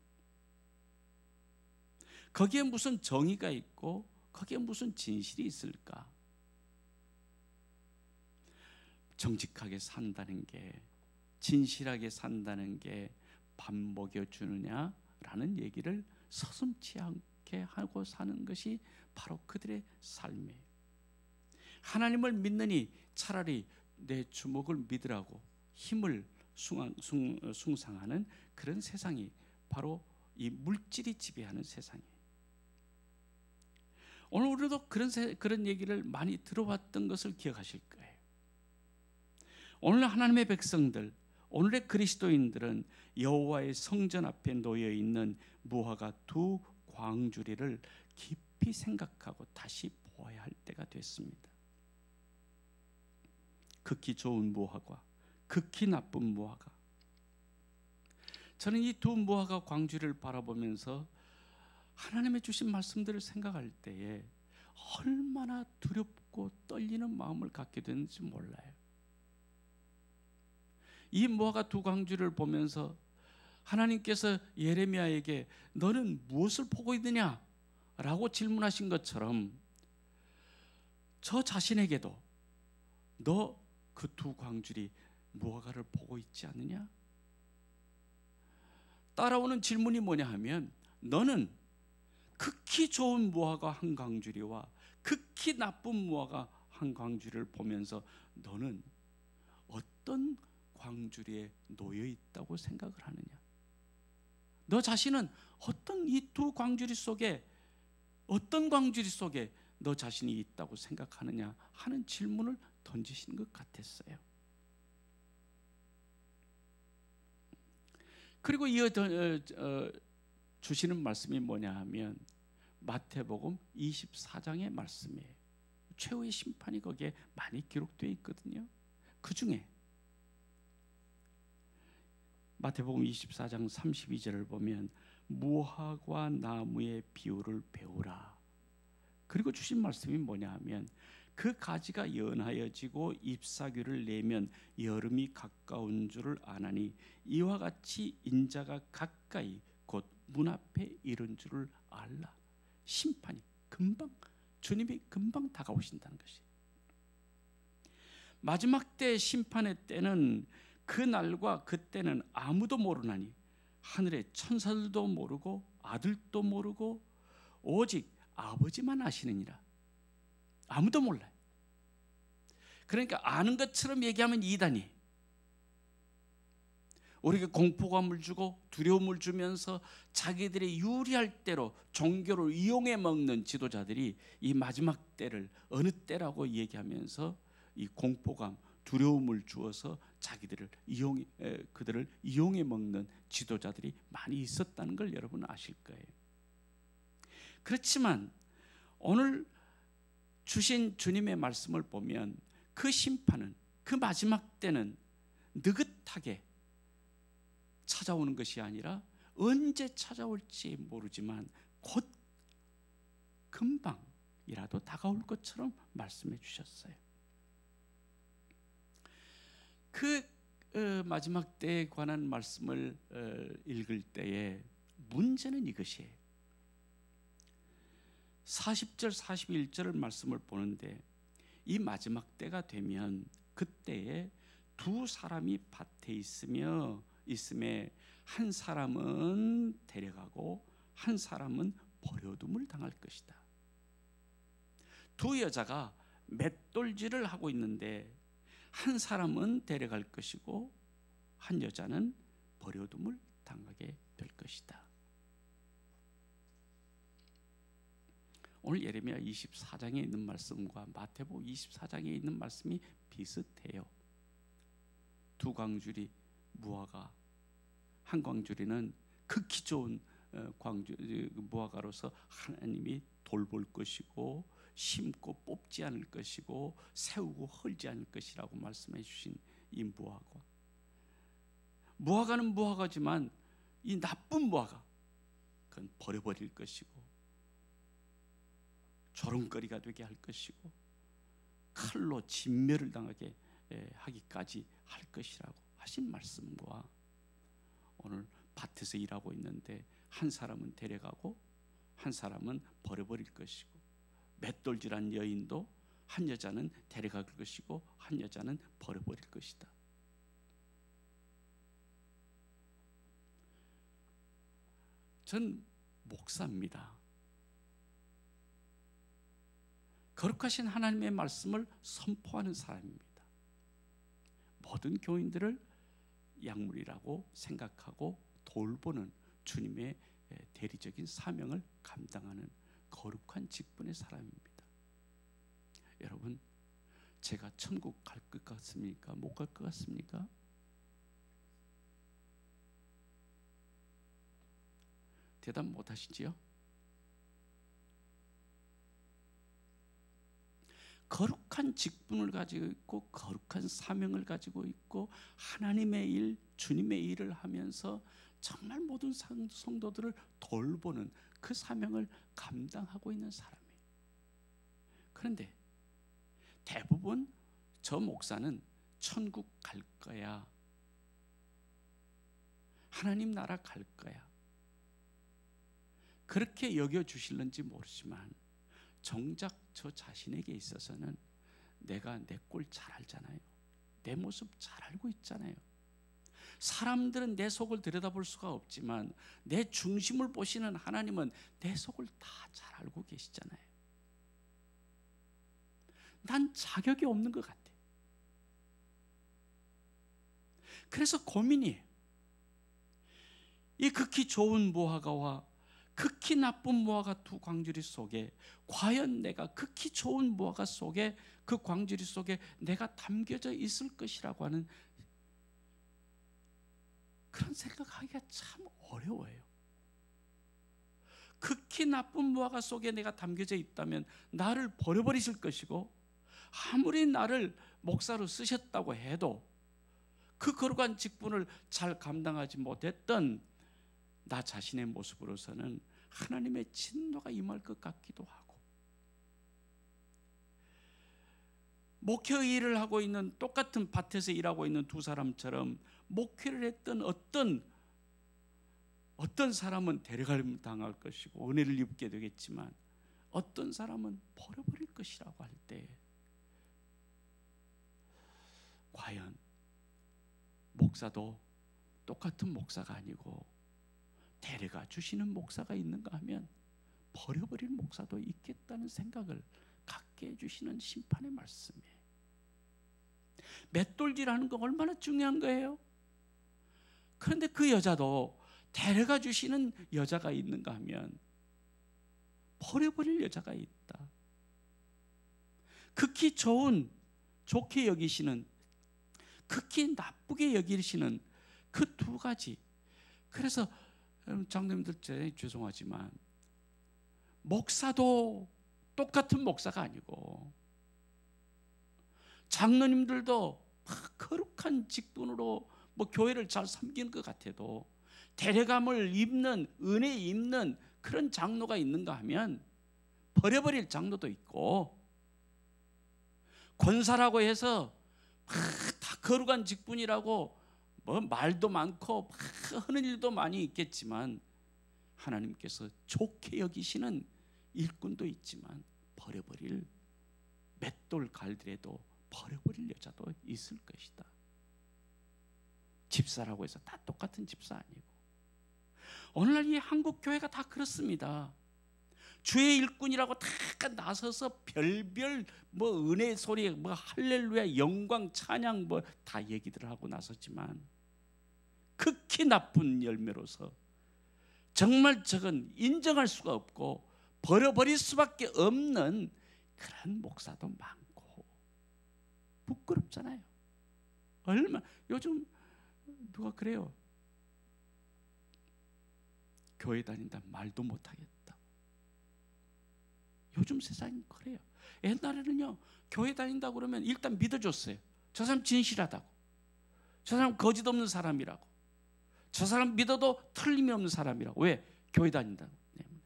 E: 거기에 무슨 정의가 있고 거기에 무슨 진실이 있을까? 정직하게 산다는 게, 진실하게 산다는 게 밥 먹여주느냐라는 얘기를 서슴지 않게 하고 사는 것이 바로 그들의 삶이에요. 하나님을 믿느니 차라리 내 주먹을 믿으라고 힘을 숭상하는 그런 세상이 바로 이 물질이 지배하는 세상이에요. 오늘 우리도 그런 얘기를 많이 들어왔던 것을 기억하실 거예요. 오늘 하나님의 백성들, 오늘의 그리스도인들은 여호와의 성전 앞에 놓여 있는 무화과 두 광주리를 깊이 생각하고 다시 보아야 할 때가 됐습니다. 극히 좋은 무화과, 극히 나쁜 무화과. 저는 이 두 무화과 광주리를 바라보면서 하나님의 주신 말씀들을 생각할 때에 얼마나 두렵고 떨리는 마음을 갖게 되는지 몰라요. 이 무화과 두 광주리를 보면서 하나님께서 예레미야에게 너는 무엇을 보고 있느냐? 라고 질문하신 것처럼 저 자신에게도 너 그 두 광주리 무화과를 보고 있지 않느냐? 따라오는 질문이 뭐냐 하면, 너는 극히 좋은 무화과 한 광주리와 극히 나쁜 무화과 한 광주리를 보면서 너는 어떤 광주리에 놓여 있다고 생각을 하느냐? 너 자신은 어떤 이 두 광주리 속에, 어떤 광주리 속에 너 자신이 있다고 생각하느냐 하는 질문을 던지시는 것 같았어요. 그리고 이어 주시는 말씀이 뭐냐 하면 마태복음 24장의 말씀이에요. 최후의 심판이 거기에 많이 기록되어 있거든요. 그 중에 마태복음 24장 32절을 보면 무화과 나무의 비유를 배우라. 그리고 주신 말씀이 뭐냐 하면 그 가지가 연하여지고 잎사귀를 내면 여름이 가까운 줄을 아나니 이와 같이 인자가 가까이 곧 문 앞에 이른 줄을 알라. 심판이 금방, 주님이 금방 다가오신다는 것이. 마지막 때 심판의 때는 그 날과 그때는 아무도 모르나니 하늘의 천사들도 모르고 아들도 모르고 오직 아버지만 아시느니라. 아무도 몰라요. 그러니까 아는 것처럼 얘기하면 이단이, 우리에게 공포감을 주고 두려움을 주면서 자기들이 유리할 대로 종교를 이용해 먹는 지도자들이 이 마지막 때를 어느 때라고 얘기하면서 이 공포감, 두려움을 주어서 그들을 이용해 먹는 지도자들이 많이 있었다는 걸 여러분 아실 거예요. 그렇지만 오늘 주신 주님의 말씀을 보면 그 심판은, 그 마지막 때는 느긋하게 찾아오는 것이 아니라 언제 찾아올지 모르지만 곧 금방이라도 다가올 것처럼 말씀해 주셨어요. 그 마지막 때에 관한 말씀을 읽을 때에 문제는 이것이에요. 40절 41절을 말씀을 보는데 이 마지막 때가 되면 그때에 두 사람이 밭에 있음에 한 사람은 데려가고 한 사람은 버려둠을 당할 것이다. 두 여자가 맷돌질을 하고 있는데 한 사람은 데려갈 것이고 한 여자는 버려둠을 당하게 될 것이다. 오늘 예레미야 24장에 있는 말씀과 마태복음 24장에 있는 말씀이 비슷해요. 두 광주리 무화과, 한 광주리는 극히 좋은 무화과로서 하나님이 돌볼 것이고 심고 뽑지 않을 것이고 세우고 헐지 않을 것이라고 말씀해 주신 이 무화과. 무화과는 무화과지만 이 나쁜 무화과, 그건 버려버릴 것이고 조롱거리가 되게 할 것이고 칼로 진멸을 당하게 하기까지 할 것이라고 하신 말씀과, 오늘 밭에서 일하고 있는데 한 사람은 데려가고 한 사람은 버려버릴 것이고, 맷돌질한 여인도 한 여자는 데려갈 것이고 한 여자는 버려버릴 것이다. 전 목사입니다. 거룩하신 하나님의 말씀을 선포하는 사람입니다. 모든 교인들을 약물이라고 생각하고 돌보는 주님의 대리적인 사명을 감당하는 거룩한 직분의 사람입니다. 여러분, 제가 천국 갈 것 같습니까? 못 갈 것 같습니까? 대답 못 하시지요? 거룩한 직분을 가지고 있고 거룩한 사명을 가지고 있고 하나님의 일, 주님의 일을 하면서 정말 모든 성도들을 돌보는 그 사명을 감당하고 있는 사람이에요. 그런데 대부분 저 목사는 천국 갈 거야, 하나님 나라 갈 거야, 그렇게 여겨주실는지 모르지만 정작 저 자신에게 있어서는 내가 내 꼴 잘 알잖아요. 내 모습 잘 알고 있잖아요. 사람들은 내 속을 들여다볼 수가 없지만 내 중심을 보시는 하나님은 내 속을 다 잘 알고 계시잖아요. 난 자격이 없는 것 같아. 그래서 고민이에요. 이 극히 좋은 무화과와 극히 나쁜 무화과 두 광주리 속에 과연 내가 극히 좋은 무화과 속에, 그 광주리 속에 내가 담겨져 있을 것이라고 하는 그런 생각하기가 참 어려워요. 극히 나쁜 무화과 속에 내가 담겨져 있다면 나를 버려버리실 것이고, 아무리 나를 목사로 쓰셨다고 해도 그 거룩한 직분을 잘 감당하지 못했던 나 자신의 모습으로서는 하나님의 진노가 임할 것 같기도 하고, 목회 일을 하고 있는, 똑같은 밭에서 일하고 있는 두 사람처럼 목회를 했던 어떤 사람은 데려갈 당할 것이고 은혜를 입게 되겠지만 어떤 사람은 버려버릴 것이라고 할 때, 과연 목사도 똑같은 목사가 아니고 데려가 주시는 목사가 있는가 하면 버려버릴 목사도 있겠다는 생각을 갖게 해주시는 심판의 말씀이에요. 맷돌질하는 거 얼마나 중요한 거예요. 그런데 그 여자도 데려가 주시는 여자가 있는가 하면 버려버릴 여자가 있다. 극히 좋게 여기시는, 극히 나쁘게 여기시는 그 두 가지. 그래서 장로님들 죄송하지만 목사도 똑같은 목사가 아니고, 장로님들도 거룩한 직분으로 교회를 잘 섬기는 것 같아도 데려감을 입는, 은혜 입는 그런 장로가 있는가 하면 버려버릴 장로도 있고, 권사라고 해서 다 거룩한 직분이라고 말도 많고 하는 일도 많이 있겠지만 하나님께서 좋게 여기시는 일꾼도 있지만 버려버릴, 맷돌 갈더라도 버려버릴 여자도 있을 것이다. 집사라고 해서 다 똑같은 집사 아니고, 오늘날 이 한국 교회가 다 그렇습니다. 주의 일꾼이라고 다 나서서 별별 은혜 소리, 할렐루야, 영광, 찬양 다 얘기들 하고 나섰지만 극히 나쁜 열매로서 정말 저건 인정할 수가 없고 버려버릴 수밖에 없는 그런 목사도 많고 부끄럽잖아요. 요즘 누가 그래요? 교회 다닌다 말도 못하겠다. 요즘 세상이 그래요. 옛날에는요, 교회 다닌다고 그러면 일단 믿어줬어요. 저 사람 진실하다고, 저 사람 거짓 없는 사람이라고, 저 사람 믿어도 틀림이 없는 사람이라고. 왜? 교회 다닌다는 것 때문에,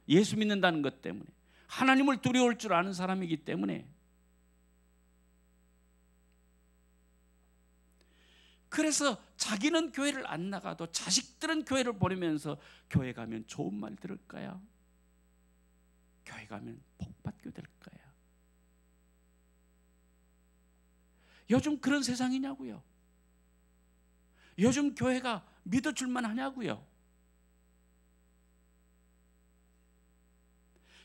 E: 예수 믿는다는 것 때문에, 하나님을 두려울 줄 아는 사람이기 때문에. 그래서 자기는 교회를 안 나가도 자식들은 교회를 보내면서 교회 가면 좋은 말 들을 거야, 교회 가면 복 받게 될 거야. 요즘 그런 세상이냐고요. 요즘 교회가 믿어줄만 하냐고요.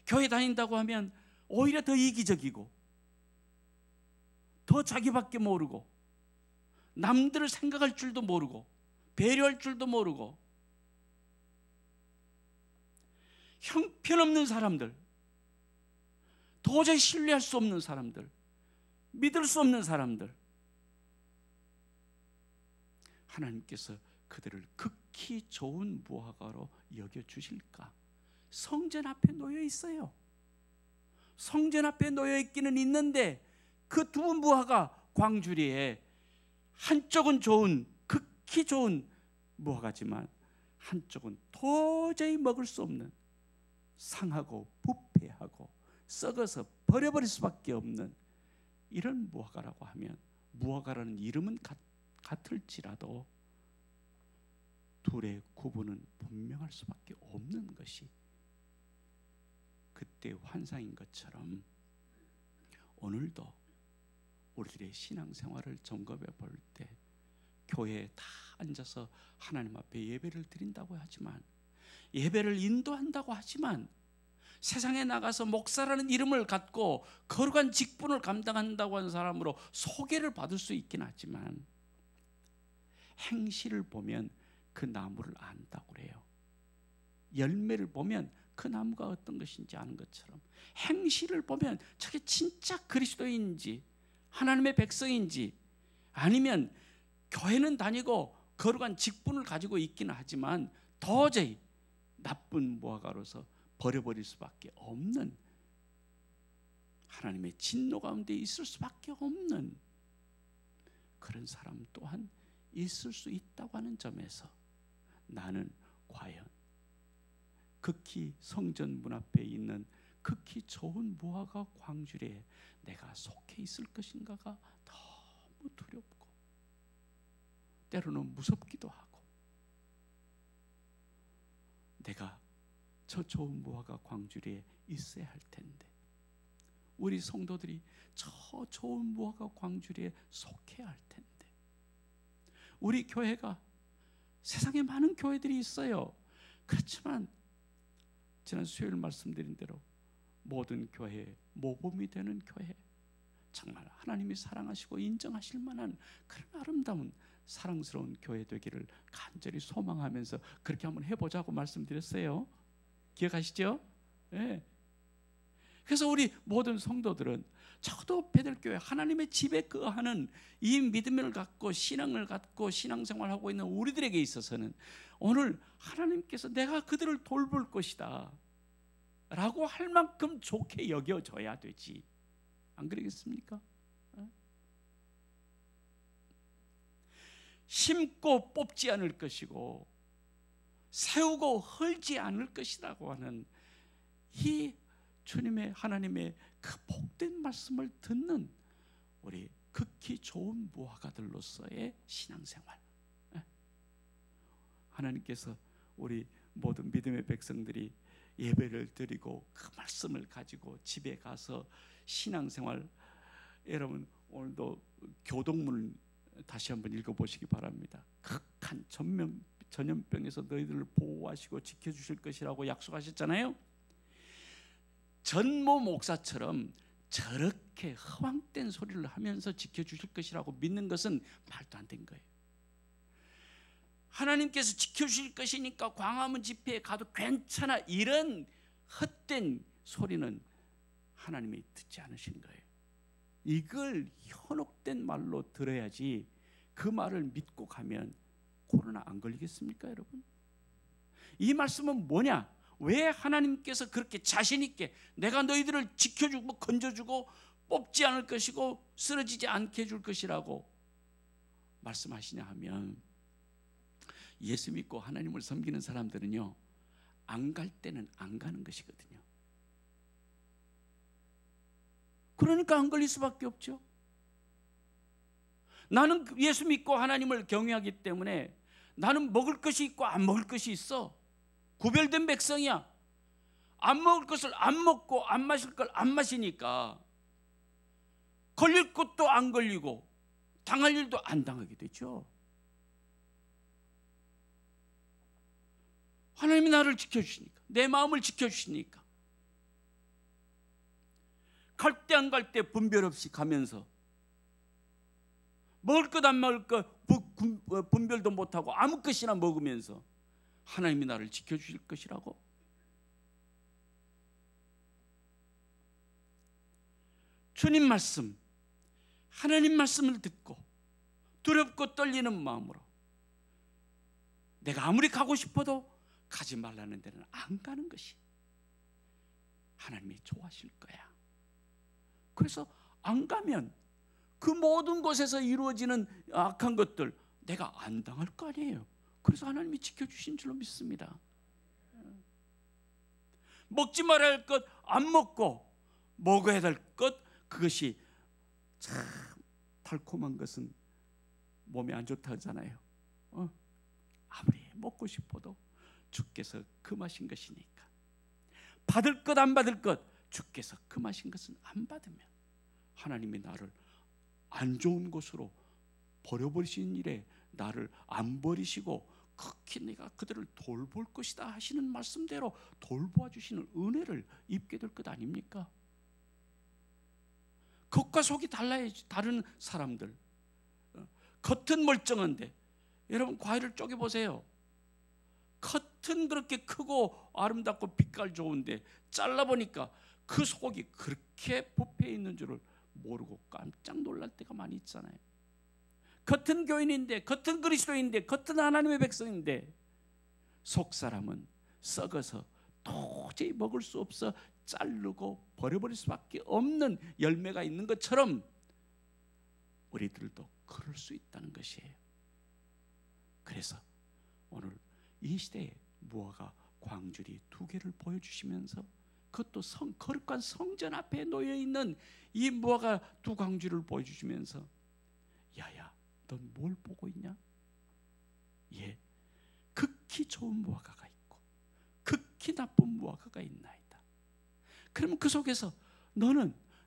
E: 교회 다닌다고 하면 오히려 더 이기적이고, 더 자기밖에 모르고, 남들을 생각할 줄도 모르고, 배려할 줄도 모르고, 형편없는 사람들, 도저히 신뢰할 수 없는 사람들, 믿을 수 없는 사람들, 하나님께서 그들을 극히 좋은 무화과로 여겨주실까? 성전 앞에 놓여 있어요. 성전 앞에 놓여 있기는 있는데 그 두 무화과 광주리에 한쪽은 좋은, 극히 좋은 무화과지만 한쪽은 도저히 먹을 수 없는, 상하고 부패하고 썩어서 버려버릴 수밖에 없는 이런 무화과라고 하면, 무화과라는 이름은 같을지라도 둘의 구분은 분명할 수밖에 없는 것이 그때 환상인 것처럼 오늘도 우리들의 신앙생활을 점검해 볼 때 교회에 다 앉아서 하나님 앞에 예배를 드린다고 하지만, 예배를 인도한다고 하지만, 세상에 나가서 목사라는 이름을 갖고 거룩한 직분을 감당한다고 하는 사람으로 소개를 받을 수 있긴 하지만, 행실을 보면 그 나무를 안다고 그래요. 열매를 보면 그 나무가 어떤 것인지 아는 것처럼, 행실을 보면 저게 진짜 그리스도인지 하나님의 백성인지, 아니면 교회는 다니고 거룩한 직분을 가지고 있기는 하지만 도저히 나쁜 무화과로서 버려버릴 수밖에 없는, 하나님의 진노 가운데 있을 수밖에 없는 그런 사람 또한 있을 수 있다고 하는 점에서 나는 과연 극히 성전 문 앞에 있는 극히 좋은 무화과 광주리에 내가 속해 있을 것인가가 너무 두렵고, 때로는 무섭기도 하고, 내가 저 좋은 무화과 광주리에 있어야 할 텐데, 우리 성도들이 저 좋은 무화과 광주리에 속해야 할 텐데, 우리 교회가, 세상에 많은 교회들이 있어요. 그렇지만 지난 수요일 말씀드린 대로 모든 교회의 모범이 되는 교회, 정말 하나님이 사랑하시고 인정하실 만한 그런 아름다운 사랑스러운 교회 되기를 간절히 소망하면서 그렇게 한번 해보자고 말씀드렸어요. 기억하시죠? 네. 그래서 우리 모든 성도들은 적어도 베들교회 하나님의 집에 거하는 이 믿음을 갖고 신앙을 갖고 신앙생활하고 있는 우리들에게 있어서는 오늘 하나님께서 내가 그들을 돌볼 것이다 라고 할 만큼 좋게 여겨줘야 되지, 안 그러겠습니까? 심고 뽑지 않을 것이고 세우고 헐지 않을 것이라고 하는 이 주님의, 하나님의 그 복된 말씀을 듣는 우리 극히 좋은 무화과들로서의 신앙생활, 하나님께서 우리 모든 믿음의 백성들이 예배를 드리고 그 말씀을 가지고 집에 가서 신앙생활, 여러분 오늘도 교동문을 다시 한번 읽어보시기 바랍니다. 극한 전염병에서 너희들을 보호하시고 지켜주실 것이라고 약속하셨잖아요. 전모 목사처럼 저렇게 허황된 소리를 하면서 지켜주실 것이라고 믿는 것은 말도 안 된 거예요. 하나님께서 지켜주실 것이니까 광화문 집회에 가도 괜찮아, 이런 헛된 소리는 하나님이 듣지 않으신 거예요. 이걸 현혹된 말로 들어야지 그 말을 믿고 가면 코로나 안 걸리겠습니까, 여러분? 이 말씀은 뭐냐? 왜 하나님께서 그렇게 자신 있게 내가 너희들을 지켜주고 건져주고 뽑지 않을 것이고 쓰러지지 않게 해줄 것이라고 말씀하시냐 하면, 예수 믿고 하나님을 섬기는 사람들은요, 안 갈 때는 안 가는 것이거든요. 그러니까 안 걸릴 수밖에 없죠. 나는 예수 믿고 하나님을 경외하기 때문에 나는 먹을 것이 있고 안 먹을 것이 있어. 구별된 백성이야. 안 먹을 것을 안 먹고 안 마실 걸 안 마시니까 걸릴 것도 안 걸리고 당할 일도 안 당하게 되죠. 하나님이 나를 지켜주시니까, 내 마음을 지켜주시니까, 갈 때 안 갈 때 분별 없이 가면서 먹을 것 안 먹을 것 분별도 못하고 아무 것이나 먹으면서 하나님이 나를 지켜주실 것이라고. 주님 말씀, 하나님 말씀을 듣고 두렵고 떨리는 마음으로 내가 아무리 가고 싶어도 가지 말라는 데는 안 가는 것이 하나님이 좋아하실 거야. 그래서 안 가면 그 모든 곳에서 이루어지는 악한 것들 내가 안 당할 거 아니에요. 그래서 하나님이 지켜주신 줄로 믿습니다. 먹지 말아야 할 것 안 먹고 먹어야 될 것, 그것이 참 달콤한 것은 몸에 안 좋다 하잖아요. 아무리 먹고 싶어도 주께서 금하신 것이니까. 받을 것 안 받을 것 주께서 금하신 것은 안 받으면 하나님이 나를 안 좋은 곳으로 버려버리신 일에 나를 안 버리시고 극히 내가 그들을 돌볼 것이다 하시는 말씀대로 돌보아 주시는 은혜를 입게 될 것 아닙니까? 겉과 속이 달라야지. 다른 사람들 겉은 멀쩡한데, 여러분 과일을 쪼개보세요. 겉은 그렇게 크고 아름답고 빛깔 좋은데 잘라보니까 그 속이 그렇게 부패해 있는 줄을 모르고 깜짝 놀랄 때가 많이 있잖아요. 겉은 교인인데, 겉은 그리스도인인데, 겉은 하나님의 백성인데 속 사람은 썩어서 도저히 먹을 수 없어 자르고 버려버릴 수밖에 없는 열매가 있는 것처럼 우리들도 그럴 수 있다는 것이에요. 그래서 오늘 이 시대에 무화과 광주리 2개를 보여주시면서, 그것도 거룩한 성전 앞에 놓여있는 이 무화과 2광주리를 보여주시면서, 야야 넌 뭘 보고 있냐? 예, 극히 좋은 무화과가 있고 극히 나쁜 무화과가 있나이다. 그러면 그 속에서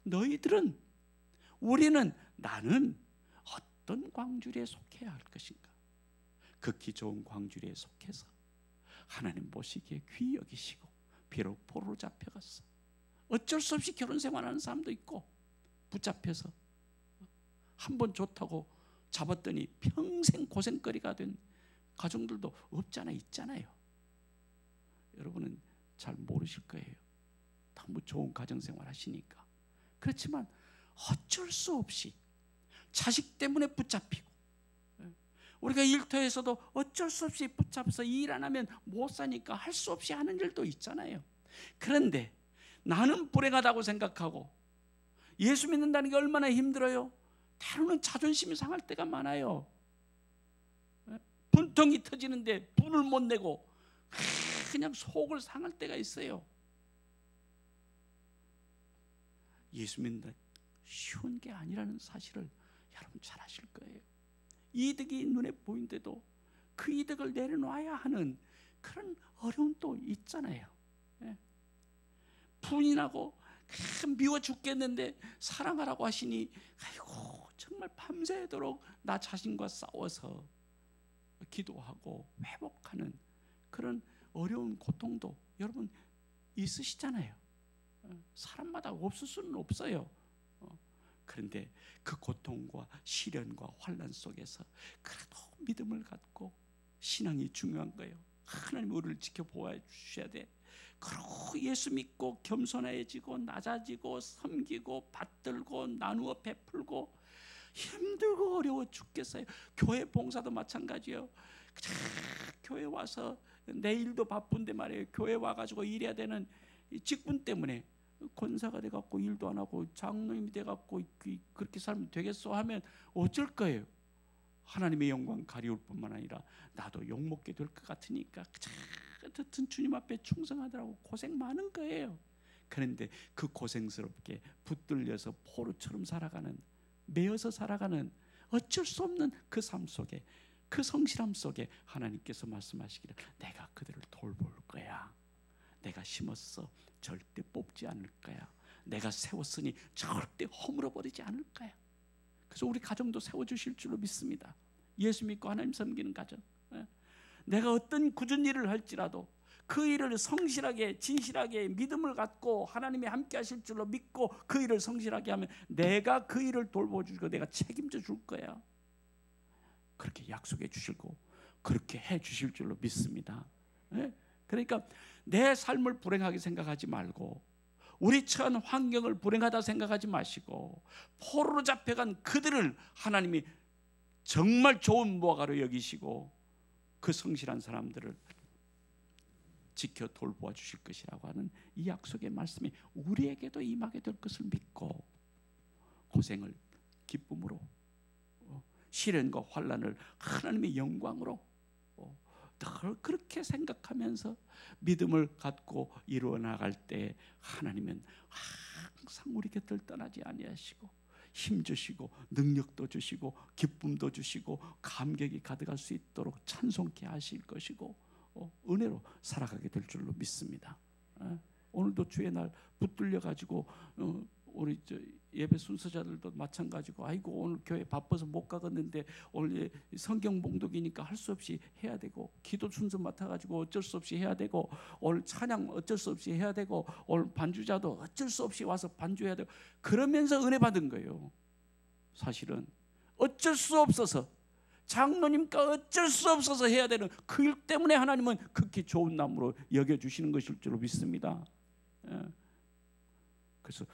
E: 너희들은, 우리는, 나는 어떤 광주리에 속해야 할 것인가? 극히 좋은 광주리에 속해서 하나님 보시기에 귀히 여기시고, 비록 포로로 잡혀갔어, 어쩔 수 없이 결혼 생활하는 사람도 있고, 붙잡혀서 한번 좋다고 잡았더니 평생 고생거리가 된 가정들도 없잖아, 있잖아요. 여러분은 잘 모르실 거예요. 너무 좋은 가정생활 하시니까. 그렇지만 어쩔 수 없이 자식 때문에 붙잡히고, 우리가 일터에서도 어쩔 수 없이 붙잡아서 일 안 하면 못 사니까 할 수 없이 하는 일도 있잖아요. 그런데 나는 불행하다고 생각하고 예수 믿는다는 게 얼마나 힘들어요. 때로는 자존심이 상할 때가 많아요. 분통이 터지는데 분을 못 내고 그냥 속을 상할 때가 있어요. 예수 믿는다 쉬운 게 아니라는 사실을 여러분 잘 아실 거예요. 이득이 눈에 보이는데도 그 이득을 내려놔야 하는 그런 어려움 또 있잖아요. 부인하고 미워 죽겠는데 사랑하라고 하시니, 아이고 정말 밤새도록 나 자신과 싸워서 기도하고 회복하는 그런 어려운 고통도 여러분 있으시잖아요. 사람마다 없을 수는 없어요. 그런데 그 고통과 시련과 환난 속에서 그래도 믿음을 갖고, 신앙이 중요한 거예요. 하나님 우리를 지켜보아 주셔야 돼. 그리고 예수 믿고 겸손해지고 낮아지고 섬기고 받들고 나누어 베풀고 힘들고 어려워 죽겠어요. 교회 봉사도 마찬가지예요. 교회 와서 내일도 바쁜데 말이에요. 교회 와가지고 일해야 되는 직분 때문에 권사가 돼갖고 일도 안 하고 장로님이 돼갖고 그렇게 살면 되겠어 하면 어쩔 거예요. 하나님의 영광 가리울 뿐만 아니라 나도 욕먹게 될 것 같으니까 어쨌든 주님 앞에 충성하더라고 고생 많은 거예요. 그런데 그 고생스럽게 붙들려서 포로처럼 살아가는, 매여서 살아가는 어쩔 수 없는 그 삶 속에, 그 성실함 속에 하나님께서 말씀하시기를 내가 그들을 돌볼 거야. 내가 심었어 절대 뽑지 않을 거야. 내가 세웠으니 절대 허물어 버리지 않을 거야. 그래서 우리 가정도 세워주실 줄로 믿습니다. 예수 믿고 하나님 섬기는 가정, 내가 어떤 굳은 일을 할지라도 그 일을 성실하게 진실하게 믿음을 갖고 하나님이 함께 하실 줄로 믿고 그 일을 성실하게 하면 내가 그 일을 돌보주고 내가 책임져 줄 거야. 그렇게 약속해 주시고 그렇게 해 주실 줄로 믿습니다. 그러니까 내 삶을 불행하게 생각하지 말고 우리 처한 환경을 불행하다 생각하지 마시고 포로로 잡혀간 그들을 하나님이 정말 좋은 무화과로 여기시고 그 성실한 사람들을 지켜 돌보아 주실 것이라고 하는 이 약속의 말씀이 우리에게도 임하게 될 것을 믿고 고생을 기쁨으로, 시련과 환난을 하나님의 영광으로 늘 그렇게 생각하면서 믿음을 갖고 이루어 나갈 때 하나님은 항상 우리 곁을 떠나지 아니하시고 힘 주시고 능력도 주시고 기쁨도 주시고 감격이 가득할 수 있도록 찬송케 하실 것이고 은혜로 살아가게 될 줄로 믿습니다. 오늘도 주의 날 붙들려 가지고 우리 예배 순서자들도 마찬가지고 아이고 오늘 교회 바빠서 못 가겠는데 오늘 성경 봉독이니까 할 수 없이 해야 되고 기도 순서 맡아가지고 어쩔 수 없이 해야 되고 오늘 찬양 어쩔 수 없이 해야 되고 오늘 반주자도 어쩔 수 없이 와서 반주해야 되고 그러면서 은혜 받은 거예요. 사실은 어쩔 수 없어서 장로님과 어쩔 수 없어서 해야 되는 그 일 때문에 하나님은 극히 좋은 나무로 여겨주시는 것일 줄로 믿습니다. 그래서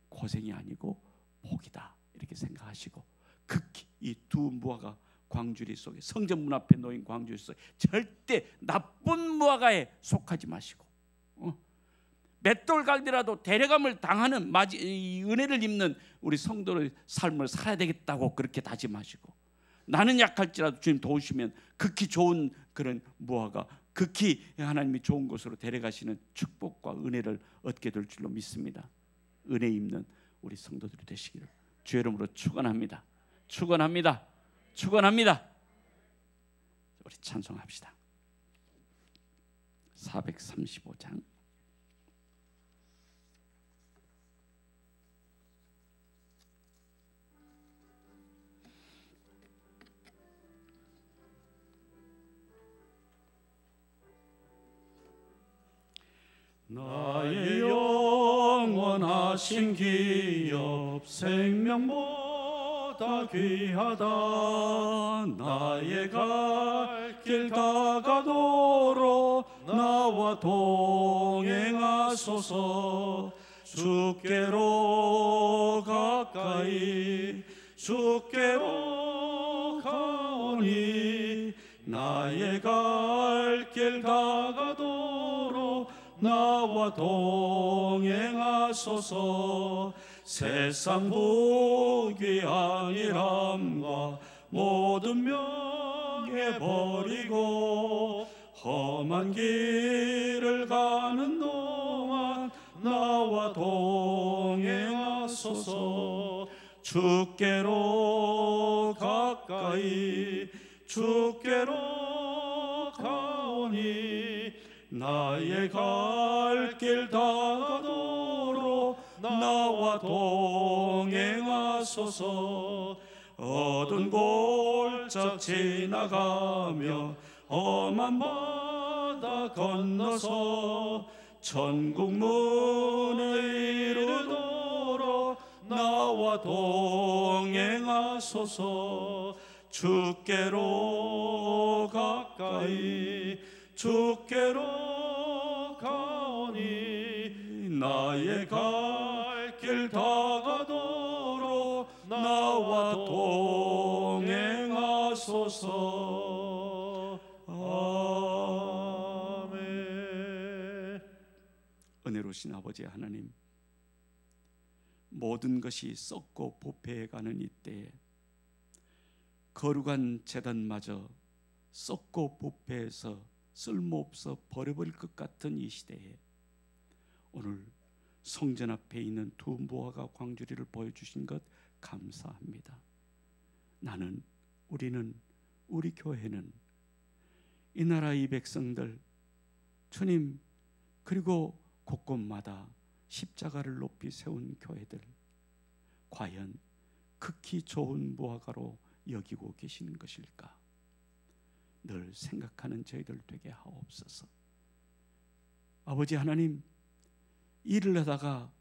E: 고생이 아니고 복이다 이렇게 생각하시고 극히 이 두 무화과 광주리 속에 성전 문 앞에 놓인 광주리 속에 절대 나쁜 무화과에 속하지 마시고 맷돌 갈기라도 데려감을 당하는 은혜를 입는 우리 성도의 삶을 살아야 되겠다고 그렇게 다짐하시고 나는 약할지라도 주님 도우시면 극히 좋은 그런 무화과 극히 하나님이 좋은 곳으로 데려가시는 축복과 은혜를 얻게 될 줄로 믿습니다. 은혜 입는 우리 성도들이 되시기를 주의 이름으로 축원합니다. 축원합니다. 축원합니다. 우리 찬송합시다. 435장
B: 나의 영원하신 기업 생명보다 귀하다. 나의 갈 길 다가도록 나와 동행하소서. 주께로 가까이 주께로 가오니 나의 갈 길 다가도록 나와 동행하소서. 세상 복이 아니함과 모든 명예 버리고 험한 길을 가는 동안 나와 동행하소서. 주께로 가까이 주께로 가오니 나의 갈 길 다가도록 나와 동행하소서. 어두운 골짝 지나가며 험한 바다 건너서 천국 문을 이루도록 나와 동행하소서. 주께로 가까이 주께로 나의 갈 길 다가도록 나와 동행하소서. 아멘.
E: 은혜로우신 아버지 하나님, 모든 것이 썩고 부패해가는 이때에 거룩한 제단마저 썩고 부패해서 쓸모없어 버려버릴 것 같은 이 시대에 오늘 성전 앞에 있는 두 무화과 광주리를 보여주신 것 감사합니다. 우리는 우리 교회는 이 나라 이 백성들 주님 그리고 곳곳마다 십자가를 높이 세운 교회들 과연 극히 좋은 무화과로 여기고 계시는 것일까? 늘 생각하는 저희들 되게 하옵소서. 아버지 하나님, 일을 하다가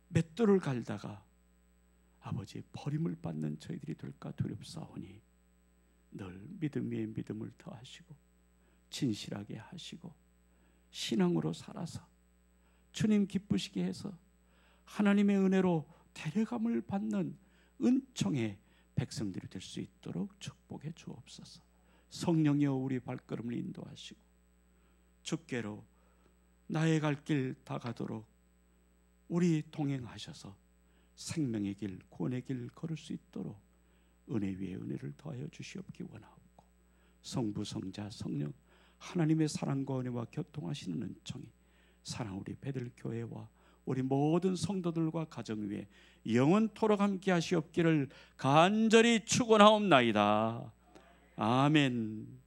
E: 맷돌을 갈다가 아버지 버림을 받는 저희들이 될까 두렵사오니 늘 믿음 위에 믿음을 더하시고 진실하게 하시고 신앙으로 살아서 주님 기쁘시게 해서 하나님의 은혜로 데려감을 받는 은총의 백성들이 될 수 있도록 축복해 주옵소서. 성령이여 우리 발걸음을 인도하시고 주께로 나의 갈 길 다가도록 우리 동행하셔서 생명의 길, 구원의 길 걸을 수 있도록 은혜 위에 은혜를 더하여 주시옵기 원하옵고 성부, 성자, 성령 하나님의 사랑과 은혜와 교통하시는 은총이 사랑 우리 베들교회와 우리 모든 성도들과 가정 위에 영원토록 함께 하시옵기를 간절히 축원하옵나이다. 아멘.